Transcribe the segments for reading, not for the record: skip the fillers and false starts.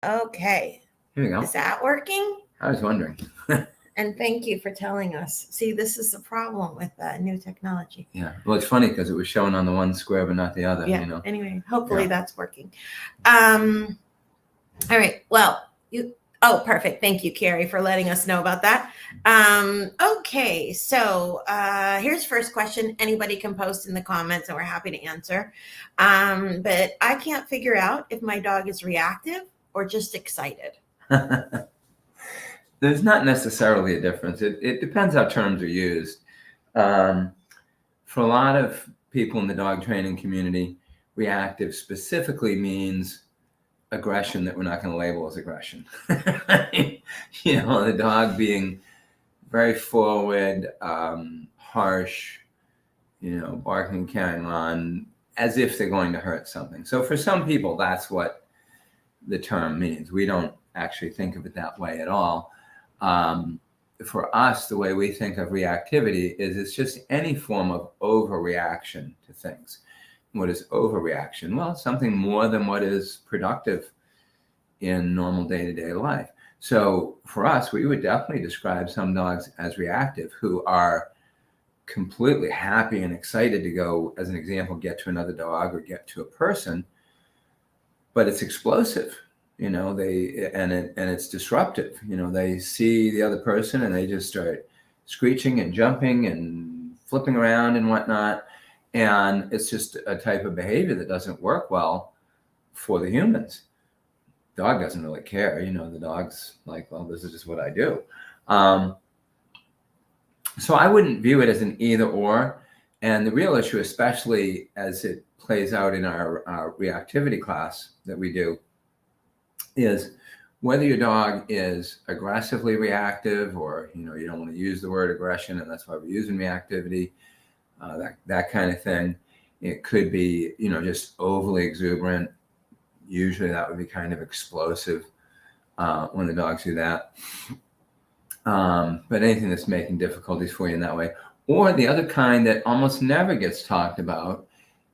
Okay. Here we go. Is that working? I was wondering. And thank you for telling us. See, this is the problem with new technology. Yeah. Well, it's funny because it was shown on the one square but not the other. Yeah. You know. Anyway, hopefully Yeah. that's working. All right. Well, perfect. Thank you, Carrie, for letting us know about that. Okay. So here's the first question. Anybody can post in the comments and we're happy to answer. But I can't figure out if my dog is reactive or just excited. There's not necessarily a difference. It depends how terms are used. For a lot of people in the dog training community, reactive specifically means aggression that we're not going to label as aggression. The dog being very forward, harsh, barking, carrying on, as if they're going to hurt something. So for some people, that's what the term means. We don't actually think of it that way at all. For us, the way we think of reactivity is it's just any form of overreaction to things. What is overreaction? Well, it's something more than what is productive in normal day-to-day life. So for us, we would definitely describe some dogs as reactive who are completely happy and excited to go, as an example, get to another dog or get to a person, but it's explosive. It's disruptive. They see the other person and they just start screeching and jumping and flipping around and whatnot. And it's just a type of behavior that doesn't work well for the humans. Dog doesn't really care. The dog's like, well, this is just what I do. So I wouldn't view it as an either or. And the real issue, especially as it plays out in our reactivity class that we do, is whether your dog is aggressively reactive or, you don't want to use the word aggression, and that's why we're using reactivity, that kind of thing. It could be, just overly exuberant. Usually that would be kind of explosive when the dogs do that. But anything that's making difficulties for you in that way. Or the other kind that almost never gets talked about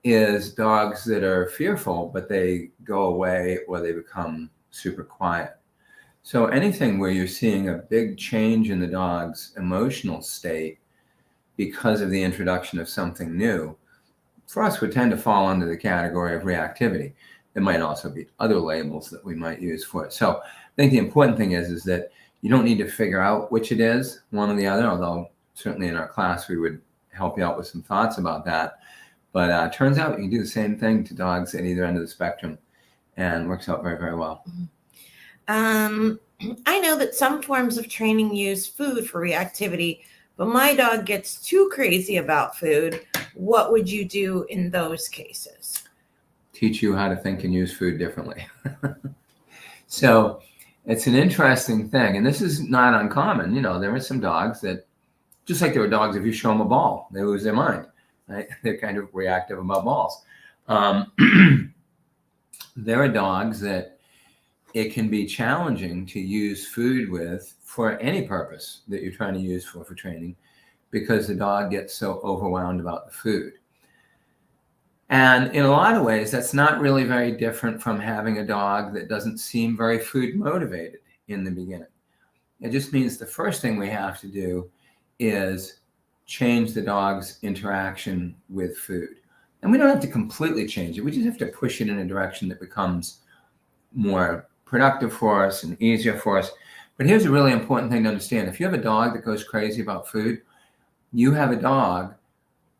is dogs that are fearful, but they go away or they become super quiet. So anything where you're seeing a big change in the dog's emotional state because of the introduction of something new, for us would tend to fall under the category of reactivity. There might also be other labels that we might use for it. So I think the important thing is that you don't need to figure out which it is, one or the other, although certainly in our class we would help you out with some thoughts about that. But it turns out you can do the same thing to dogs at either end of the spectrum and works out very, very well. I know that some forms of training use food for reactivity, but my dog gets too crazy about food. What would you do in those cases? Teach you how to think and use food differently. So it's an interesting thing. And this is not uncommon. There are some dogs that, just like there are dogs, if you show them a ball, they lose their mind. Right? They're kind of reactive about balls. There are dogs that it can be challenging to use food with for any purpose that you're trying to use for training, because the dog gets so overwhelmed about the food. And in a lot of ways, that's not really very different from having a dog that doesn't seem very food motivated in the beginning. It just means the first thing we have to do is change the dog's interaction with food. And we don't have to completely change it. We just have to push it in a direction that becomes more productive for us and easier for us. But here's a really important thing to understand. If you have a dog that goes crazy about food, you have a dog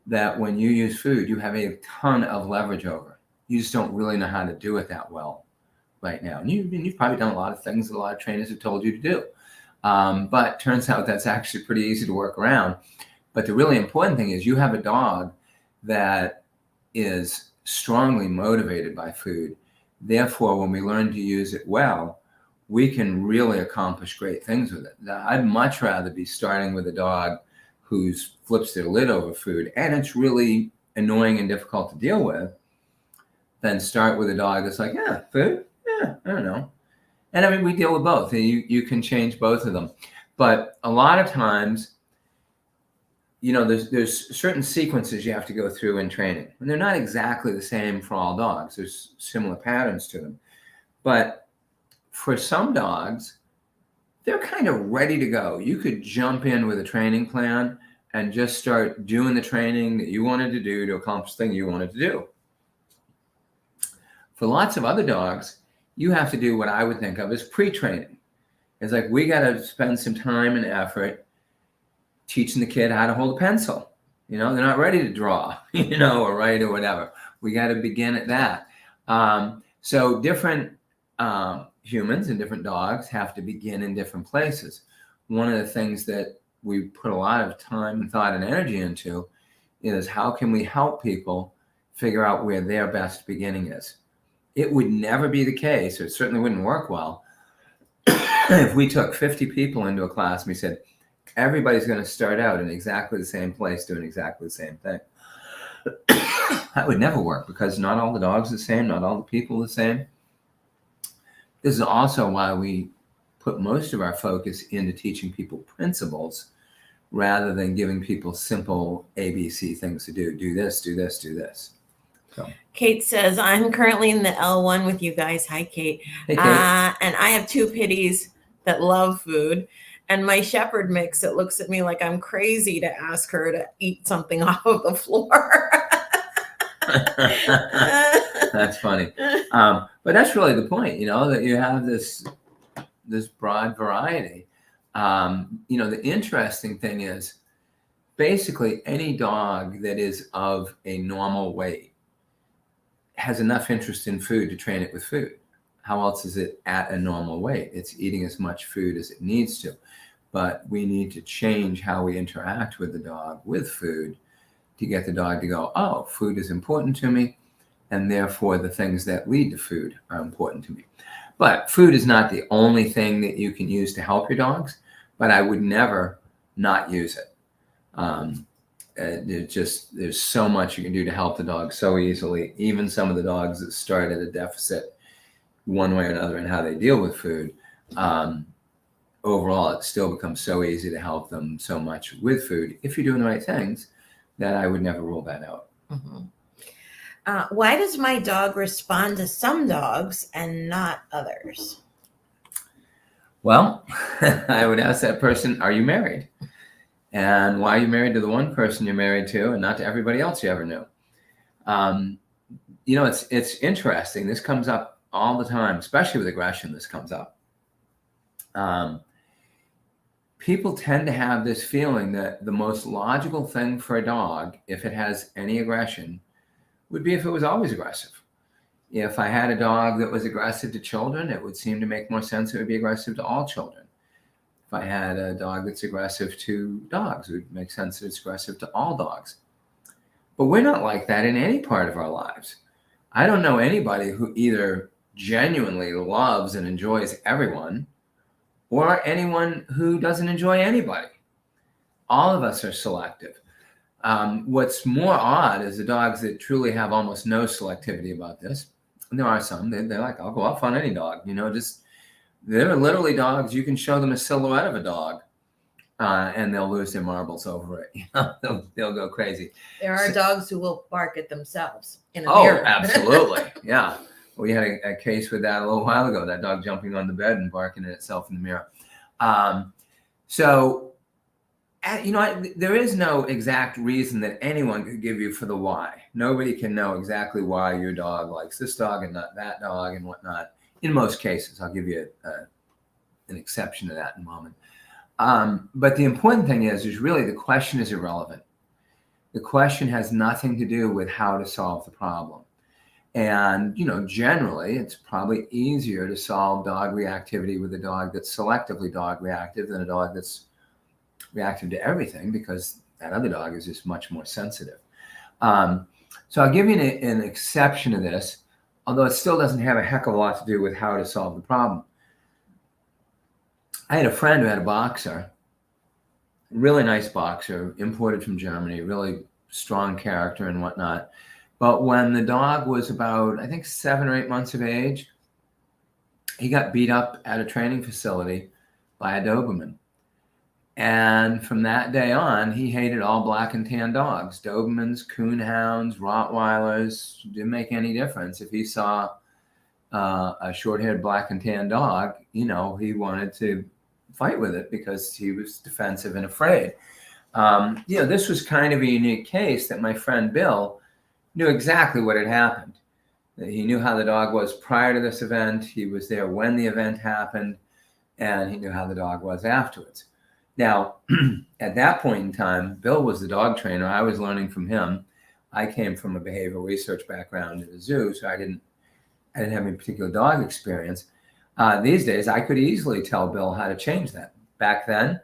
that when you use food, you have a ton of leverage over. You just don't really know how to do it that well right now. And you've probably done a lot of things that a lot of trainers have told you to do. But turns out that's actually pretty easy to work around. But the really important thing is you have a dog that is strongly motivated by food. Therefore, when we learn to use it well, we can really accomplish great things with it. Now, I'd much rather be starting with a dog who flips their lid over food, and it's really annoying and difficult to deal with, than start with a dog that's like, yeah, food? Yeah, I don't know. And I mean, we deal with both. You can change both of them. But a lot of times, there's certain sequences you have to go through in training. And they're not exactly the same for all dogs. There's similar patterns to them. But for some dogs, they're kind of ready to go. You could jump in with a training plan and just start doing the training that you wanted to do to accomplish the thing you wanted to do. For lots of other dogs, you have to do what I would think of as pre-training. It's like, we got to spend some time and effort teaching the kid how to hold a pencil. They're not ready to draw, or write or whatever. We got to begin at that. So different humans and different dogs have to begin in different places. One of the things that we put a lot of time and thought and energy into is, how can we help people figure out where their best beginning is? It would never be the case, or it certainly wouldn't work well, if we took 50 people into a class and we said, everybody's going to start out in exactly the same place doing exactly the same thing. That would never work, because not all the dogs are the same, not all the people are the same. This is also why we put most of our focus into teaching people principles rather than giving people simple ABC things to do. Do this, do this, do this. So. Kate says, I'm currently in the L1 with you guys. Hi, Kate. Hey, Kate. And I have 2 pitties that love food. And my shepherd mix that looks at me like I'm crazy to ask her to eat something off of the floor. That's funny. But that's really the point, that you have this broad variety. The interesting thing is, basically any dog that is of a normal weight has enough interest in food to train it with food. How else is it at a normal weight? It's eating as much food as it needs to. But we need to change how we interact with the dog with food to get the dog to go, oh, food is important to me, and therefore the things that lead to food are important to me. But food is not the only thing that you can use to help your dogs, but I would never not use it. There's so much you can do to help the dog so easily. Even some of the dogs that start at a deficit one way or another in how they deal with food, overall, it still becomes so easy to help them so much with food if you're doing the right things, that I would never rule that out. Mm-hmm. Why does my dog respond to some dogs and not others? Well, I would ask that person, are you married? And why are you married to the one person you're married to and not to everybody else you ever knew? It's interesting. This comes up all the time, especially with aggression. This comes up. People tend to have this feeling that the most logical thing for a dog, if it has any aggression, would be if it was always aggressive. If I had a dog that was aggressive to children, it would seem to make more sense it would be aggressive to all children. If I had a dog that's aggressive to dogs, it would make sense that it's aggressive to all dogs. But we're not like that in any part of our lives. I don't know anybody who either genuinely loves and enjoys everyone, or anyone who doesn't enjoy anybody. All of us are selective. What's more odd is the dogs that truly have almost no selectivity about this. And there are some, they're like, I'll go off on any dog, there are literally dogs, you can show them a silhouette of a dog, and they'll lose their marbles over it. They'll go crazy. There are dogs who will bark at themselves in a mirror. Oh, absolutely. Yeah. We had a case with that a little while ago, that dog jumping on the bed and barking at itself in the mirror. There is no exact reason that anyone could give you for the why. Nobody can know exactly why your dog likes this dog and not that dog and whatnot. In most cases, I'll give you an exception to that in a moment. But the important thing is really the question is irrelevant. The question has nothing to do with how to solve the problem. And, generally, it's probably easier to solve dog reactivity with a dog that's selectively dog reactive than a dog that's reactive to everything, because that other dog is just much more sensitive. So I'll give you an exception to this, although it still doesn't have a heck of a lot to do with how to solve the problem. I had a friend who had a boxer, really nice boxer, imported from Germany, really strong character and whatnot. But when the dog was about, I think, 7 or 8 months of age, he got beat up at a training facility by a Doberman. And from that day on, he hated all black and tan dogs. Dobermans, coonhounds, Rottweilers, didn't make any difference. If he saw a short-haired black and tan dog, he wanted to fight with it because he was defensive and afraid. This was kind of a unique case that my friend Bill knew exactly what had happened. He knew how the dog was prior to this event. He was there when the event happened, and he knew how the dog was afterwards. Now, at that point in time, Bill was the dog trainer. I was learning from him. I came from a behavioral research background in the zoo, so I didn't have any particular dog experience. These days, I could easily tell Bill how to change that. Back then,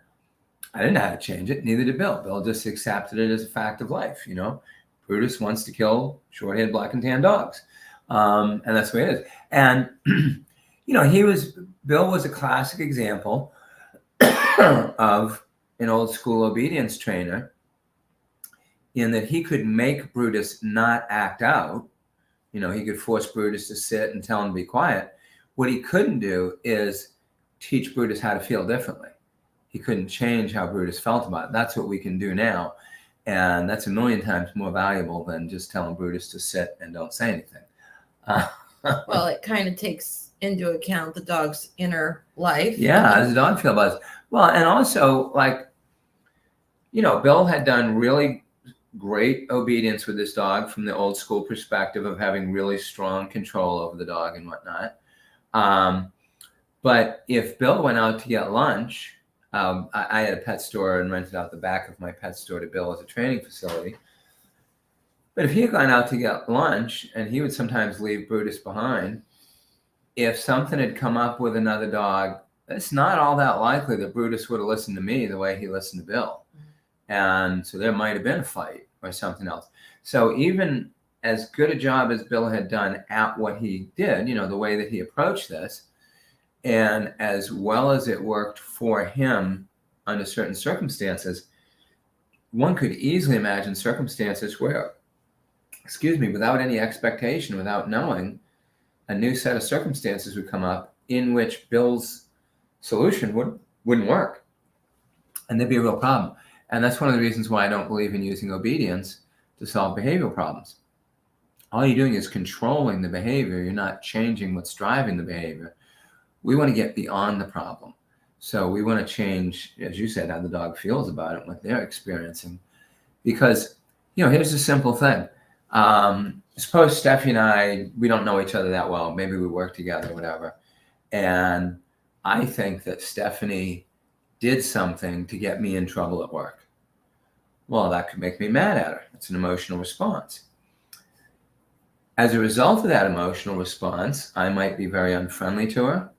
I didn't know how to change it. Neither did Bill. Bill just accepted it as a fact of life. Brutus wants to kill short-haired black and tan dogs, and that's the way it is. And Bill was a classic example of an old school obedience trainer, in that he could make Brutus not act out. He could force Brutus to sit and tell him to be quiet. What he couldn't do is teach Brutus how to feel differently. He couldn't change how Brutus felt about it. That's what we can do now. And that's a million times more valuable than just telling Brutus to sit and don't say anything. Well, it kind of takes into account the dog's inner life. Yeah, how does the dog feel about it? Well, and also, Bill had done really great obedience with this dog from the old school perspective of having really strong control over the dog and whatnot. But if Bill went out to get lunch, I had a pet store and rented out the back of my pet store to Bill as a training facility. But if he had gone out to get lunch, and he would sometimes leave Brutus behind, if something had come up with another dog, it's not all that likely that Brutus would have listened to me the way he listened to Bill. And so there might have been a fight or something else. So even as good a job as Bill had done at what he did, the way that he approached this, and as well as it worked for him under certain circumstances, one could easily imagine circumstances where, without any expectation, without knowing, a new set of circumstances would come up in which Bill's solution wouldn't work. And there'd be a real problem. And that's one of the reasons why I don't believe in using obedience to solve behavioral problems. All you're doing is controlling the behavior. You're not changing what's driving the behavior. We want to get beyond the problem. So we want to change, as you said, how the dog feels about it, what they're experiencing. Because, here's a simple thing. Suppose Steffi and I, we don't know each other that well. Maybe we work together, whatever. And I think that Stephanie did something to get me in trouble at work. Well, that could make me mad at her. It's an emotional response. As a result of that emotional response, I might be very unfriendly to her.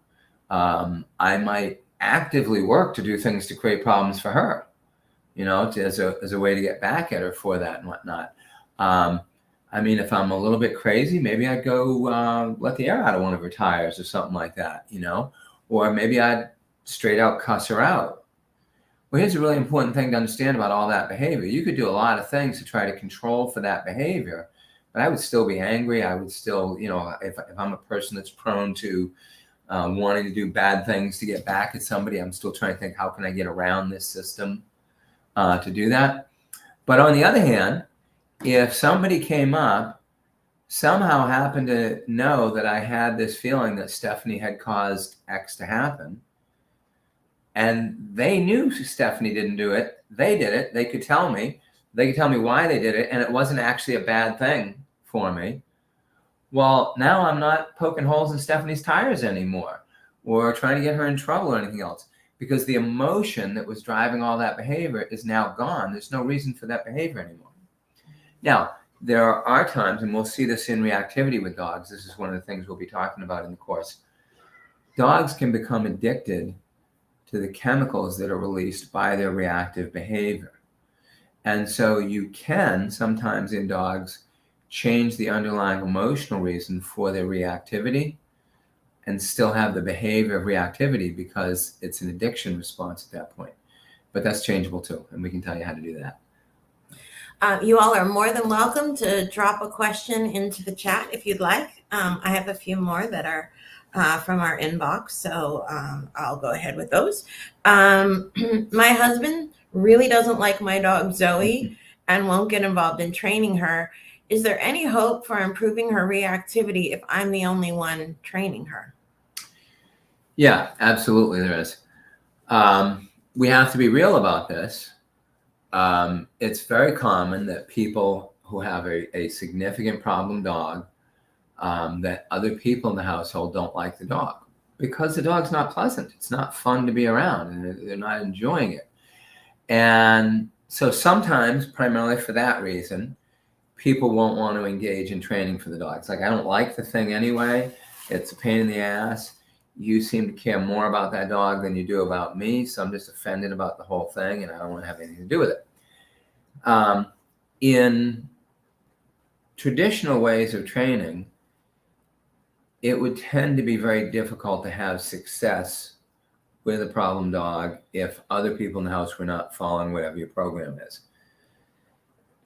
I might actively work to do things to create problems for her, as a way to get back at her for that and whatnot. If I'm a little bit crazy, maybe I'd go let the air out of one of her tires or something like that, or maybe I'd straight out cuss her out. Well, here's a really important thing to understand about all that behavior. You could do a lot of things to try to control for that behavior, but I would still be angry. I would still, if I'm a person that's prone to wanting to do bad things to get back at somebody, I'm still trying to think, how can I get around this system to do that? But on the other hand, if somebody came up, somehow happened to know that I had this feeling that Stephanie had caused X to happen, and they knew Stephanie didn't do it, they did it, they could tell me why they did it, and it wasn't actually a bad thing for me. Well, now I'm not poking holes in Stephanie's tires anymore or trying to get her in trouble or anything else, because the emotion that was driving all that behavior is now gone. There's no reason for that behavior anymore. Now, there are times, and we'll see this in reactivity with dogs. This is one of the things we'll be talking about in the course. Dogs can become addicted to the chemicals that are released by their reactive behavior. And so you can sometimes in dogs change the underlying emotional reason for their reactivity and still have the behavior of reactivity because it's an addiction response at that point. But that's changeable too, and we can tell you how to do that. You all are more than welcome to drop a question into the chat if you'd like. I have a few more that are from our inbox, so I'll go ahead with those. My husband really doesn't like my dog Zoe and won't get involved in training her. Is there any hope for improving her reactivity if I'm the only one training her? Yeah, absolutely there is. We have to be real about this. It's very common that people who have a significant problem dog, that other people in the household don't like the dog because the dog's not pleasant. It's not fun to be around and they're not enjoying it. And so sometimes, primarily for that reason, people won't want to engage in training for the dog. It's like, I don't like the thing anyway. It's a pain in the ass. You seem to care more about that dog than you do about me. So I'm just offended about the whole thing and I don't want to have anything to do with it. In traditional ways of training, it would tend to be very difficult to have success with a problem dog if other people in the house were not following whatever your program is.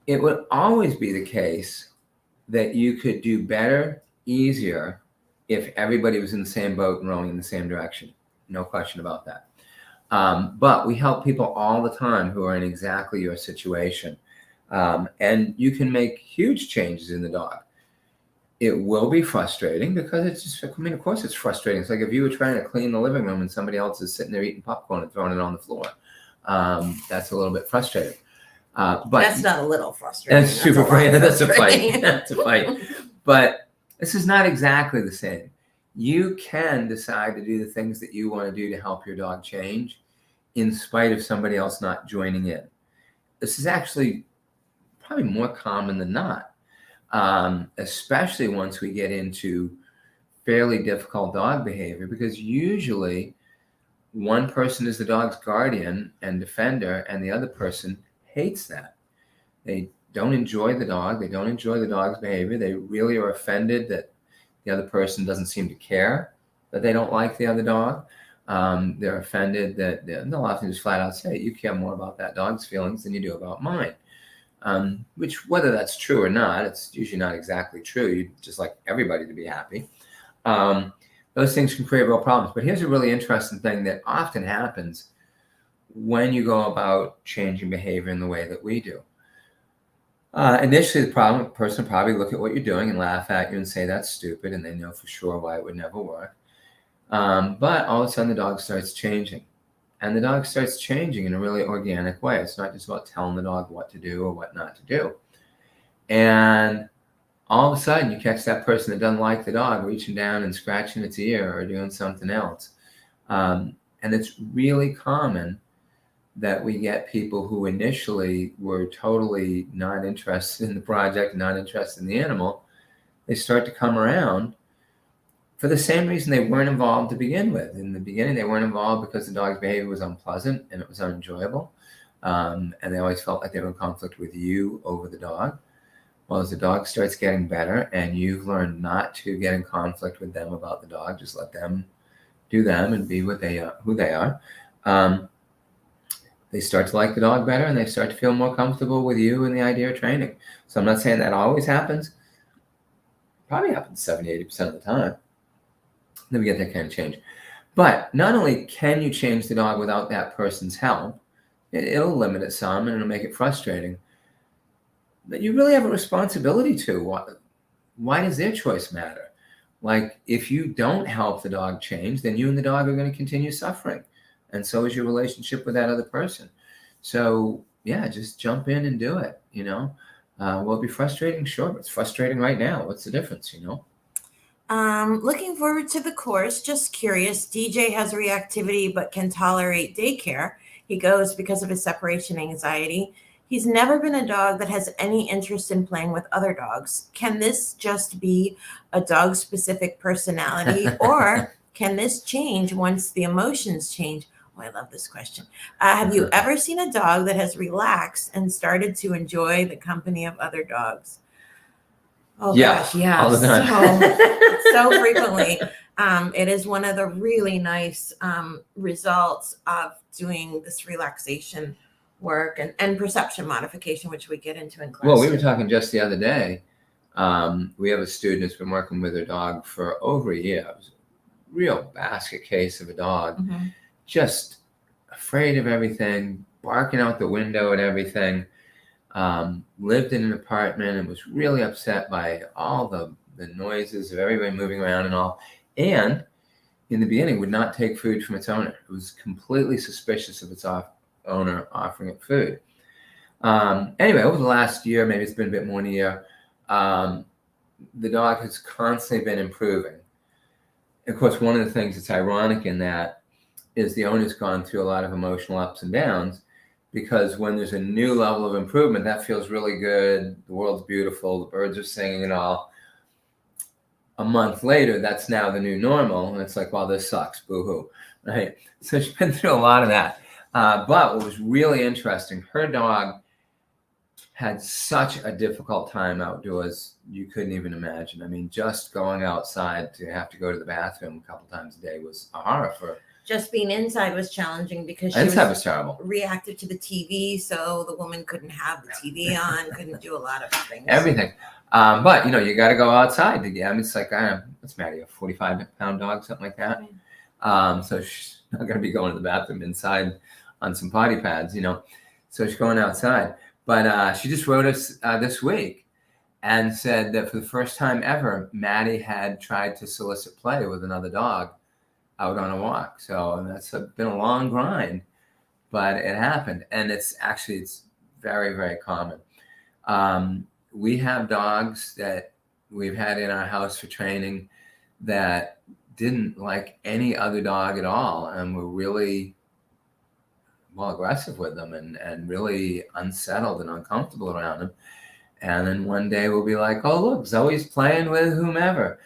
It would always be the case that you could do better, easier, if everybody was in the same boat and rowing in the same direction. No question about that. But we help people all the time who are in exactly your situation. And you can make huge changes in the dog. It will be frustrating because it's just, I mean, of course it's frustrating. It's like if you were trying to clean the living room and somebody else is sitting there eating popcorn and throwing it on the floor. That's a little bit frustrating. But that's not a little frustrating. That's super frustrating. That's a fight. That's a fight. But this is not exactly the same. You can decide to do the things that you want to do to help your dog change in spite of somebody else not joining in. This is actually probably more common than not, especially once we get into fairly difficult dog behavior, because usually one person is the dog's guardian and defender and the other person hates that. They don't enjoy the dog. They don't enjoy the dog's behavior. They really are offended that the other person doesn't seem to care that they don't like the other dog. They're offended that they'll often just flat out say, you care more about that dog's feelings than you do about mine. Which, whether that's true or not, it's usually not exactly true. You just like everybody to be happy. Those things can create real problems. But here's a really interesting thing that often happens when you go about changing behavior in the way that we do. Initially, the person will probably look at what you're doing and laugh at you and say that's stupid, and they know for sure why it would never work. But all of a sudden, the dog starts changing. And the dog starts changing in a really organic way. It's not just about telling the dog what to do or what not to do. And all of a sudden, you catch that person that doesn't like the dog reaching down and scratching its ear or doing something else. And it's really common that we get people who initially were totally not interested in the project, not interested in the animal. They start to come around for the same reason they weren't involved to begin with. In the beginning, they weren't involved because the dog's behavior was unpleasant and it was unenjoyable. And they always felt like they were in conflict with you over the dog. Well, as the dog starts getting better and you've learned not to get in conflict with them about the dog, just let them do them and be what they are, who they are. They start to like the dog better and they start to feel more comfortable with you and the idea of training. So I'm not saying that always happens. Probably happens 70, 80% of the time. Then we get that kind of change. But not only can you change the dog without that person's help, it'll limit it some and it'll make it frustrating. But you really have a responsibility to. Why does their choice matter? Like, if you don't help the dog change, then you and the dog are going to continue suffering. And so is your relationship with that other person. So, yeah, just jump in and do it, Will it be frustrating? Sure, but it's frustrating right now. What's the difference, Looking forward to the course. Just curious. DJ has reactivity but can tolerate daycare. He goes because of his separation anxiety. He's never been a dog that has any interest in playing with other dogs. Can this just be a dog-specific personality, or can this change once the emotions change? Oh, I love this question. Have you ever seen a dog that has relaxed and started to enjoy the company of other dogs? Oh, yeah, gosh, yeah. All the time. So frequently. It is one of the really nice results of doing this relaxation work and perception modification, which we get into in class. Well, we were talking just the other day. We have a student who's been working with her dog for over a year. It was a real basket case of a dog, just afraid of everything, barking out the window at everything. lived in an apartment and was really upset by all the noises of everybody moving around and all. And in the beginning, would not take food from its owner. It was completely suspicious of its owner offering it food. Anyway, over the last year, maybe it's been a bit more than a year, the dog has constantly been improving. Of course, one of the things that's ironic in that is the owner's gone through a lot of emotional ups and downs, because when there's a new level of improvement, that feels really good. The world's beautiful. The birds are singing and all. A month later, that's now the new normal. And it's like, well, this sucks. Boo-hoo. Right? So she's been through a lot of that. But what was really interesting, her dog had such a difficult time outdoors, you couldn't even imagine. I mean, just going outside to have to go to the bathroom a couple times a day was a horror for her. Just being inside was challenging because she Inside was terrible. reactive to the TV, so the woman couldn't have the TV on, couldn't do a lot of things. Everything. But, you got to go outside to get, I mean, it's like, what's Maddie, a 45-pound dog, something like that? Right. So she's not going to be going to the bathroom inside on some potty pads, So she's going outside. But she just wrote us this week and said that for the first time ever, Maddie had tried to solicit play with another dog out on a walk. So that's been a long grind, but it happened. And it's very, very common. We have dogs that we've had in our house for training that didn't like any other dog at all, and were really aggressive with them and really unsettled and uncomfortable around them. And then one day we'll be like, oh, look, Zoe's playing with whomever.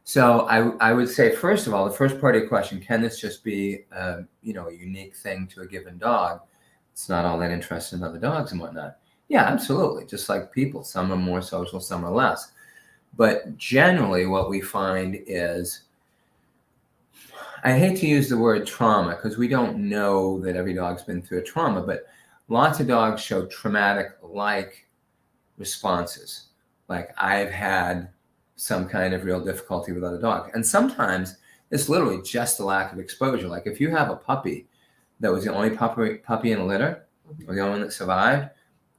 So I would say, first of all, the first part of your question, can this just be a unique thing to a given dog? It's not all that interested in other dogs and whatnot. Yeah, absolutely. Just like people, some are more social, some are less. But generally what we find is, I hate to use the word trauma because we don't know that every dog's been through a trauma, but lots of dogs show traumatic-like responses. Like, I've had some kind of real difficulty with other dogs. And sometimes it's literally just the lack of exposure. Like, if you have a puppy that was the only puppy in a litter, or the only one that survived,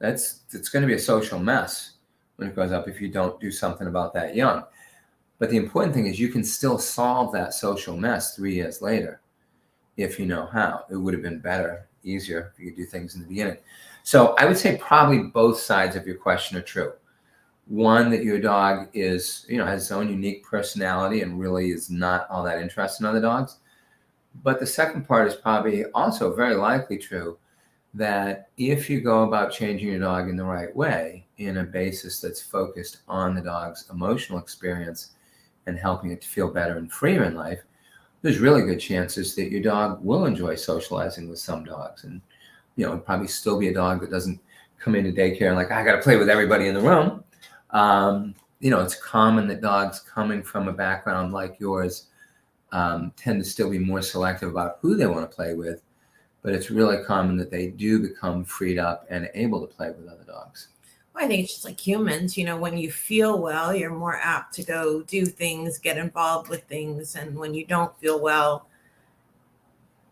it's going to be a social mess when it grows up if you don't do something about that young. But the important thing is you can still solve that social mess 3 years later if you know how. It would have been better, easier if you could do things in the beginning. So I would say probably both sides of your question are true. One, that your dog has its own unique personality and really is not all that interested in other dogs. But the second part is probably also very likely true, that if you go about changing your dog in the right way, in a basis that's focused on the dog's emotional experience and helping it to feel better and freer in life, there's really good chances that your dog will enjoy socializing with some dogs. And, it'd probably still be a dog that doesn't come into daycare and like, I got to play with everybody in the room. It's common that dogs coming from a background like yours tend to still be more selective about who they want to play with. But it's really common that they do become freed up and able to play with other dogs. Well, I think it's just like humans, when you feel well, you're more apt to go do things, get involved with things. And when you don't feel well,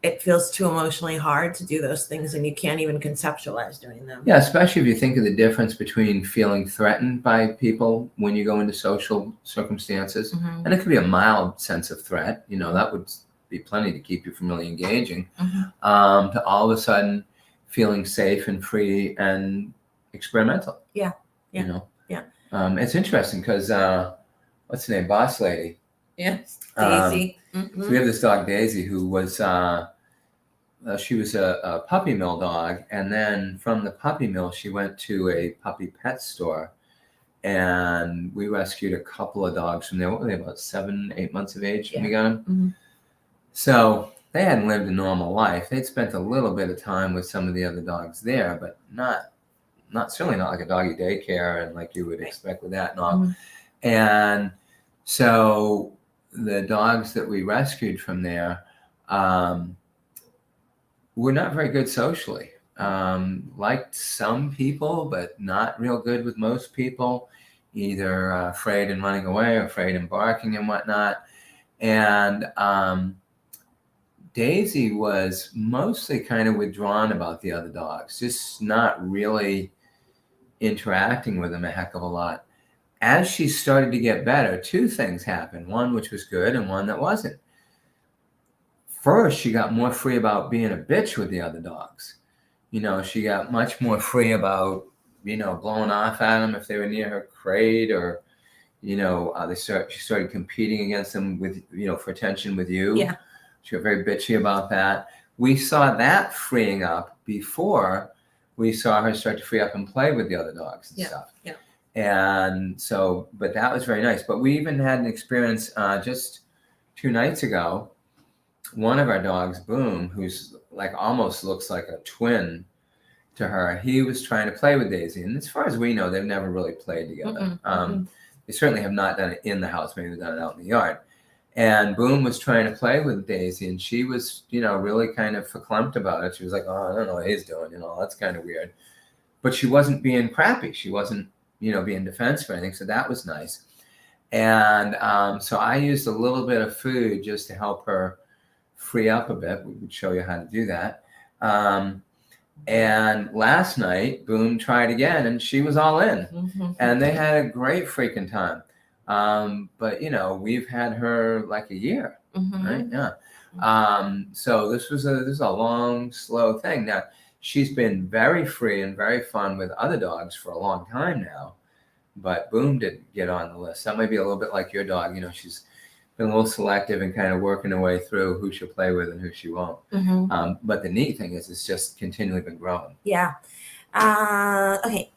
it feels too emotionally hard to do those things, and you can't even conceptualize doing them. Yeah, especially if you think of the difference between feeling threatened by people when you go into social circumstances. Mm-hmm. And it could be a mild sense of threat. That would be plenty to keep you from really engaging. Mm-hmm. To all of a sudden feeling safe and free and experimental. Yeah. Yeah. It's interesting because what's her name? Boss Lady. Yes. Daisy. Mm-hmm. So we have this dog Daisy who was she was a puppy mill dog, and then from the puppy mill she went to a puppy pet store, and we rescued a couple of dogs from there. What were they, about 7-8 months of age when we got them? Mm-hmm. So they hadn't lived a normal life. They'd spent a little bit of time with some of the other dogs there, but certainly not like a doggy daycare and like you would expect with that and all. Mm-hmm. And so the dogs that we rescued from there were not very good socially. Liked some people, but not real good with most people, either afraid and running away, or afraid and barking and whatnot. And Daisy was mostly kind of withdrawn about the other dogs, just not really interacting with him a heck of a lot. As she started to get better, two things happened. One which was good and one that wasn't. First, she got more free about being a bitch with the other dogs. She got much more free about, blowing off at them if they were near her crate, or, she started competing against them with, for attention with you. Yeah. She got very bitchy about that. We saw that freeing up before we saw her start to free up and play with the other dogs and stuff. Yeah. And so, but that was very nice. But we even had an experience just 2 nights ago. One of our dogs, Boom, who's like almost looks like a twin to her, he was trying to play with Daisy. And as far as we know, they've never really played together. They certainly have not done it in the house. Maybe they've done it out in the yard. And Boom was trying to play with Daisy, and she was, really kind of verklempt about it. She was like, oh, I don't know what he's doing. That's kind of weird. But she wasn't being crappy. She wasn't, being defensive or anything. So that was nice. And so I used a little bit of food just to help her free up a bit. We would show you how to do that. And last night, Boom tried again, and she was all in. And they had a great freaking time. But we've had her like a year, right? Yeah. So this is a long, slow thing. Now, she's been very free and very fun with other dogs for a long time now, but Boom didn't get on the list. That might be a little bit like your dog. She's been a little selective and kind of working her way through who she'll play with and who she won't. But the neat thing is it's just continually been growing. Yeah. Okay.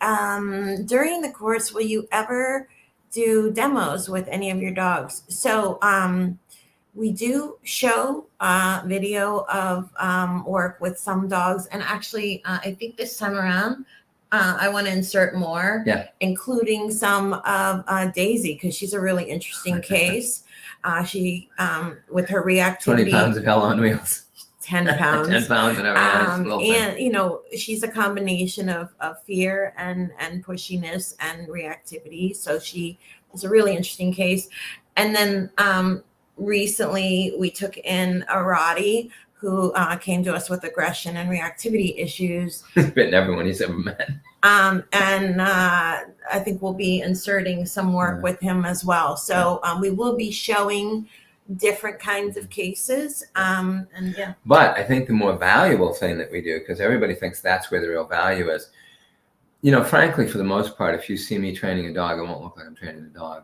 During the course, will you ever do demos with any of your dogs? So we do show video of work with some dogs, and actually I think this time around I want to insert more, including some of Daisy, because she's a really interesting case. She with her reactivity, 20 pounds of hell on wheels. 10 pounds. 10 pounds and everything. And she's a combination of fear and pushiness and reactivity. So she is a really interesting case. And then recently we took in a Rottie who came to us with aggression and reactivity issues. He's bitten everyone he's ever met. And I think we'll be inserting some work with him as well. So we will be showing different kinds of cases. But I think the more valuable thing that we do, because everybody thinks that's where the real value is, frankly, for the most part, if you see me training a dog, it won't look like I'm training a dog.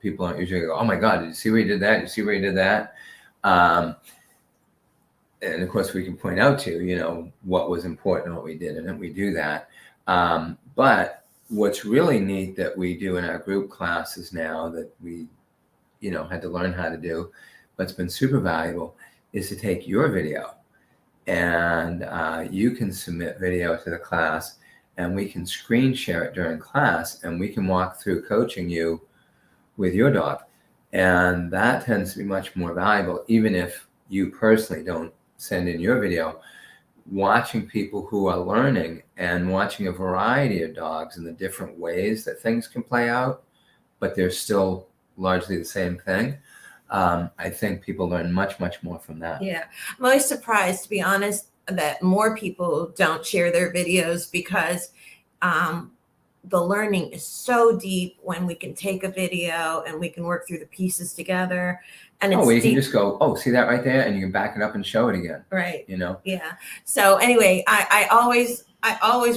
People aren't usually go, oh my God, did you see where he did that? Did you see where he did that? And of course we can point out to you, what was important and what we did, and we do that. But what's really neat that we do in our group classes now that we had to learn how to do, but it's been super valuable, is to take your video and you can submit video to the class, and we can screen share it during class, and we can walk through coaching you with your dog. And that tends to be much more valuable, even if you personally don't send in your video. Watching people who are learning and watching a variety of dogs and the different ways that things can play out, but they're still largely the same thing. I think people learn much, much more from that. Yeah. I'm always surprised, to be honest, that more people don't share their videos, because the learning is so deep when we can take a video and we can work through the pieces together. And it's you can just go, oh, see that right there? And you can back it up and show it again. Right. Yeah. So anyway, I always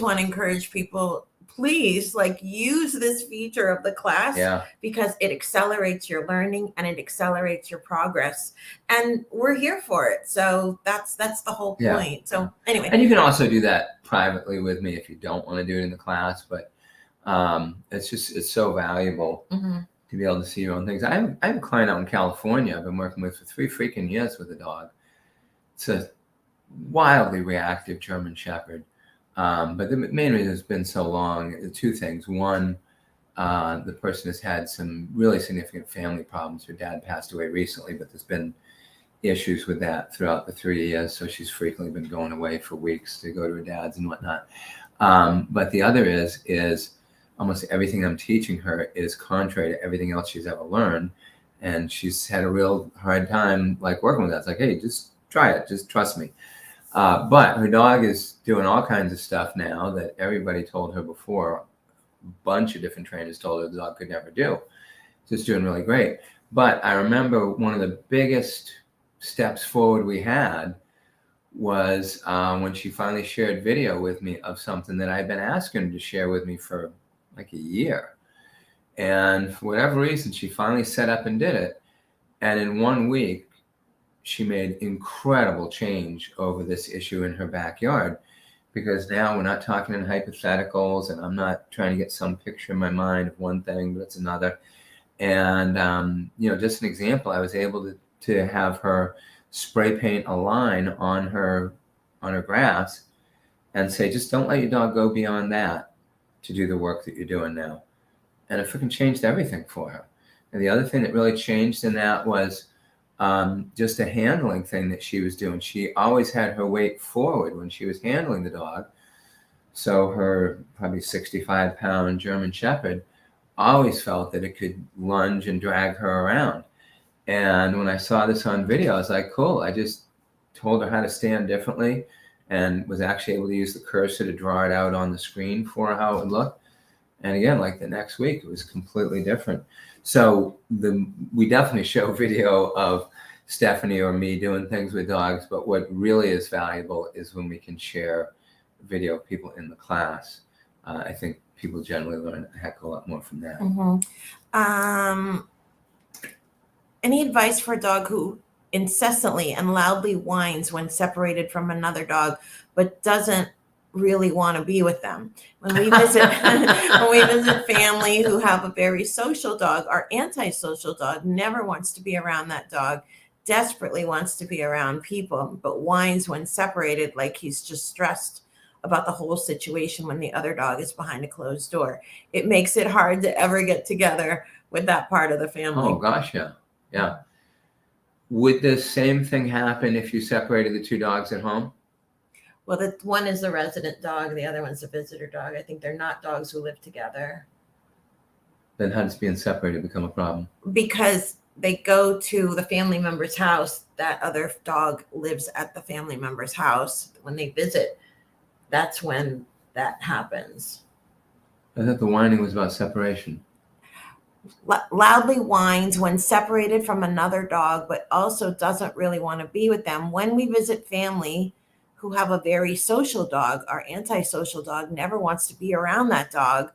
want to encourage people, please, use this feature of the class, because it accelerates your learning and it accelerates your progress, and we're here for it. So that's the whole point. So anyway, and you can also do that privately with me if you don't want to do it in the class, but it's so valuable to be able to see your own things. I have a client out in California I've been working with for 3 freaking years with a dog. It's a wildly reactive German Shepherd. But the main reason it's been so long, 2 things. One, the person has had some really significant family problems. Her dad passed away recently, but there's been issues with that throughout the 3 years. So she's frequently been going away for weeks to go to her dad's and whatnot. But the other is almost everything I'm teaching her is contrary to everything else she's ever learned. And she's had a real hard time working with that. It's like, hey, just try it. Just trust me. But her dog is doing all kinds of stuff now that everybody told her before. A bunch of different trainers told her the dog could never do. So it's doing really great. But I remember one of the biggest steps forward we had was when she finally shared video with me of something that I'd been asking her to share with me for like a year. And for whatever reason, she finally set up and did it. And in 1 week, she made incredible change over this issue in her backyard, because now we're not talking in hypotheticals, and I'm not trying to get some picture in my mind of one thing, but it's another. And, just an example, I was able to have her spray paint a line on her grass and say, just don't let your dog go beyond that to do the work that you're doing now. And it freaking changed everything for her. And the other thing that really changed in that was just a handling thing that she was doing. She always had her weight forward when she was handling the dog. So her probably 65-pound German Shepherd always felt that it could lunge and drag her around. And when I saw this on video, I was like, cool. I just told her how to stand differently and was actually able to use the cursor to draw it out on the screen for her, how it would look. And again, like the next week, it was completely different. So we definitely show video of Stephanie or me doing things with dogs, but what really is valuable is when we can share video of people in the class. I think people generally learn a heck of a lot more from that. Mm-hmm. Any advice for a dog who incessantly and loudly whines when separated from another dog, but doesn't really want to be with them? When we visit family who have a very social dog, our antisocial dog never wants to be around that dog, desperately wants to be around people, but whines when separated like he's just stressed about the whole situation when the other dog is behind a closed door. It makes it hard to ever get together with that part of the family. Oh gosh, yeah. Yeah. Would the same thing happen if you separated the two dogs at home? Well, the one is the resident dog, the other one's a visitor dog. I think they're not dogs who live together. Then how does being separated become a problem? Because they go to the family member's house. That other dog lives at the family member's house. When they visit, that's when that happens. I thought the whining was about separation. Loudly whines when separated from another dog, but also doesn't really want to be with them. When we visit family who have a very social dog, our antisocial dog never wants to be around that dog,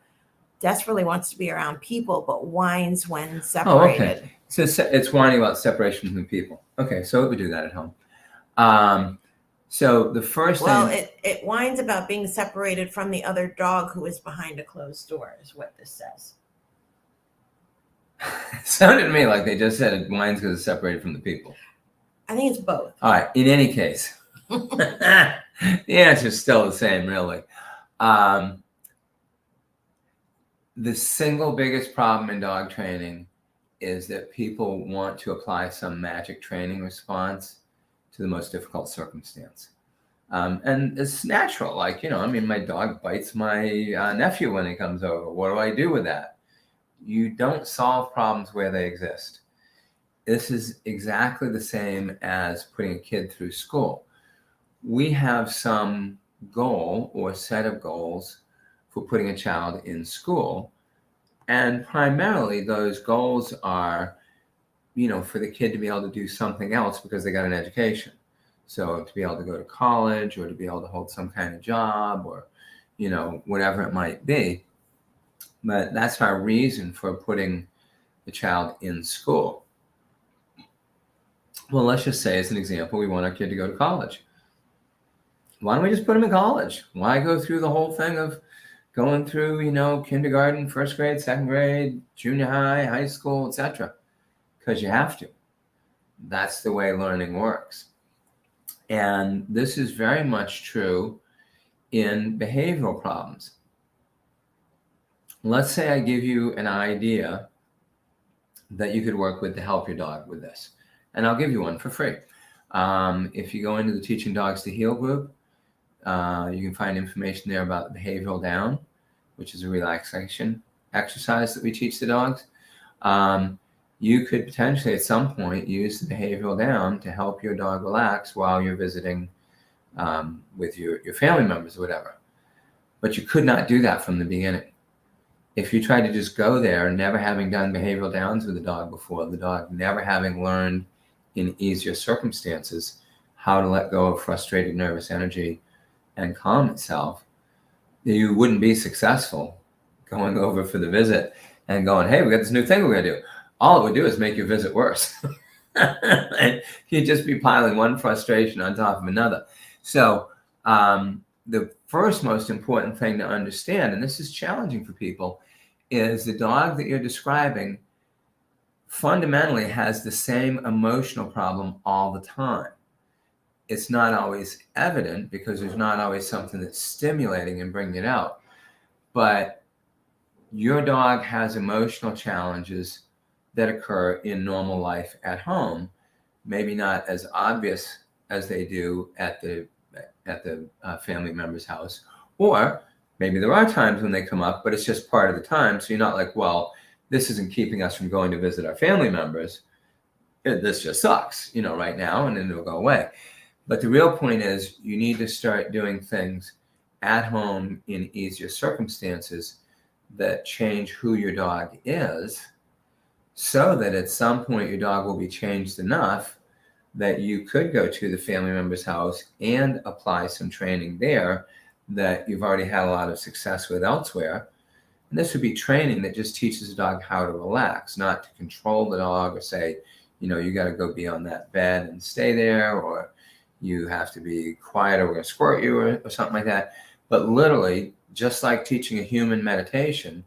desperately wants to be around people, but whines when separated. Oh, okay. So it's whining about separation from people. Okay, so it would do that at home. So the first Well, thing... it whines about being separated from the other dog who is behind a closed door, is what this says. It sounded to me like they just said it whines because it's separated from the people. I think it's both. All right. In any case, the answer is still the same, really. The single biggest problem in dog training is that people want to apply some magic training response to the most difficult circumstance. And it's natural. Like, my dog bites my nephew when he comes over. What do I do with that? You don't solve problems where they exist. This is exactly the same as putting a kid through school. We have some goal or set of goals for putting a child in school. And primarily those goals are, for the kid to be able to do something else because they got an education. So to be able to go to college or to be able to hold some kind of job or, whatever it might be. But that's our reason for putting the child in school. Well, let's just say, as an example, we want our kid to go to college. Why don't we just put him in college? Why go through the whole thing of going through, kindergarten, first grade, second grade, junior high, high school, etc.? Because you have to. That's the way learning works. And this is very much true in behavioral problems. Let's say I give you an idea that you could work with to help your dog with this. And I'll give you one for free. If you go into the Teaching Dogs to Heal group, you can find information there about the behavioral down, which is a relaxation exercise that we teach the dogs. You could potentially at some point use the behavioral down to help your dog relax while you're visiting with your family members or whatever. But you could not do that from the beginning. If you try to just go there, never having done behavioral downs with the dog before, the dog never having learned in easier circumstances how to let go of frustrated nervous energy and calm itself, you wouldn't be successful going over for the visit and going, hey, we got this new thing we're going to do. All it would do is make your visit worse. And you'd just be piling one frustration on top of another. So the first most important thing to understand, and this is challenging for people, is the dog that you're describing fundamentally has the same emotional problem all the time. It's not always evident because there's not always something that's stimulating and bringing it out. But your dog has emotional challenges that occur in normal life at home, maybe not as obvious as they do at the family member's house, or maybe there are times when they come up, but it's just part of the time. So you're not like, well, this isn't keeping us from going to visit our family members. This just sucks, right now, and then it'll go away. But the real point is you need to start doing things at home in easier circumstances that change who your dog is, so that at some point your dog will be changed enough that you could go to the family member's house and apply some training there that you've already had a lot of success with elsewhere. And this would be training that just teaches the dog how to relax, not to control the dog or say, you got to go be on that bed and stay there, or you have to be quiet or we're going to squirt you or something like that. But literally, just like teaching a human meditation,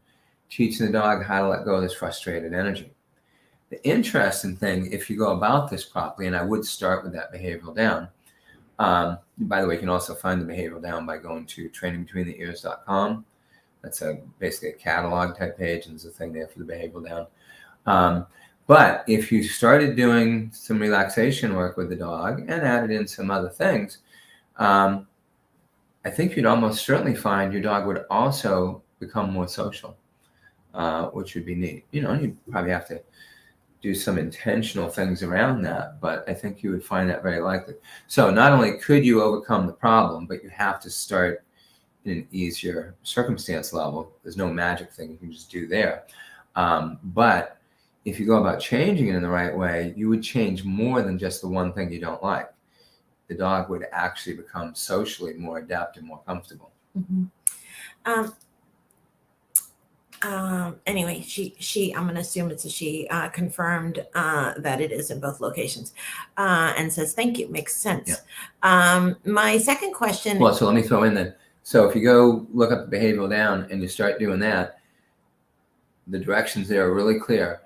teaching the dog how to let go of this frustrated energy. The interesting thing, if you go about this properly, and I would start with that behavioral down. By the way, you can also find the behavioral down by going to trainingbetweentheears.com. That's basically a catalog type page, and there's a thing there for the behavioral down. But if you started doing some relaxation work with the dog and added in some other things, I think you'd almost certainly find your dog would also become more social, which would be neat. You'd probably have to do some intentional things around that, but I think you would find that very likely. So not only could you overcome the problem, but you have to start in an easier circumstance level. There's no magic thing you can just do there. But if you go about changing it in the right way, you would change more than just the one thing you don't like. The dog would actually become socially more adept and more comfortable. Mm-hmm. Anyway, she, I'm going to assume it's a she, confirmed that it is in both locations, and says, thank you. Makes sense. Yeah. My second question. Well, so let me throw in then. So if you go look up the behavioral down and you start doing that, the directions there are really clear.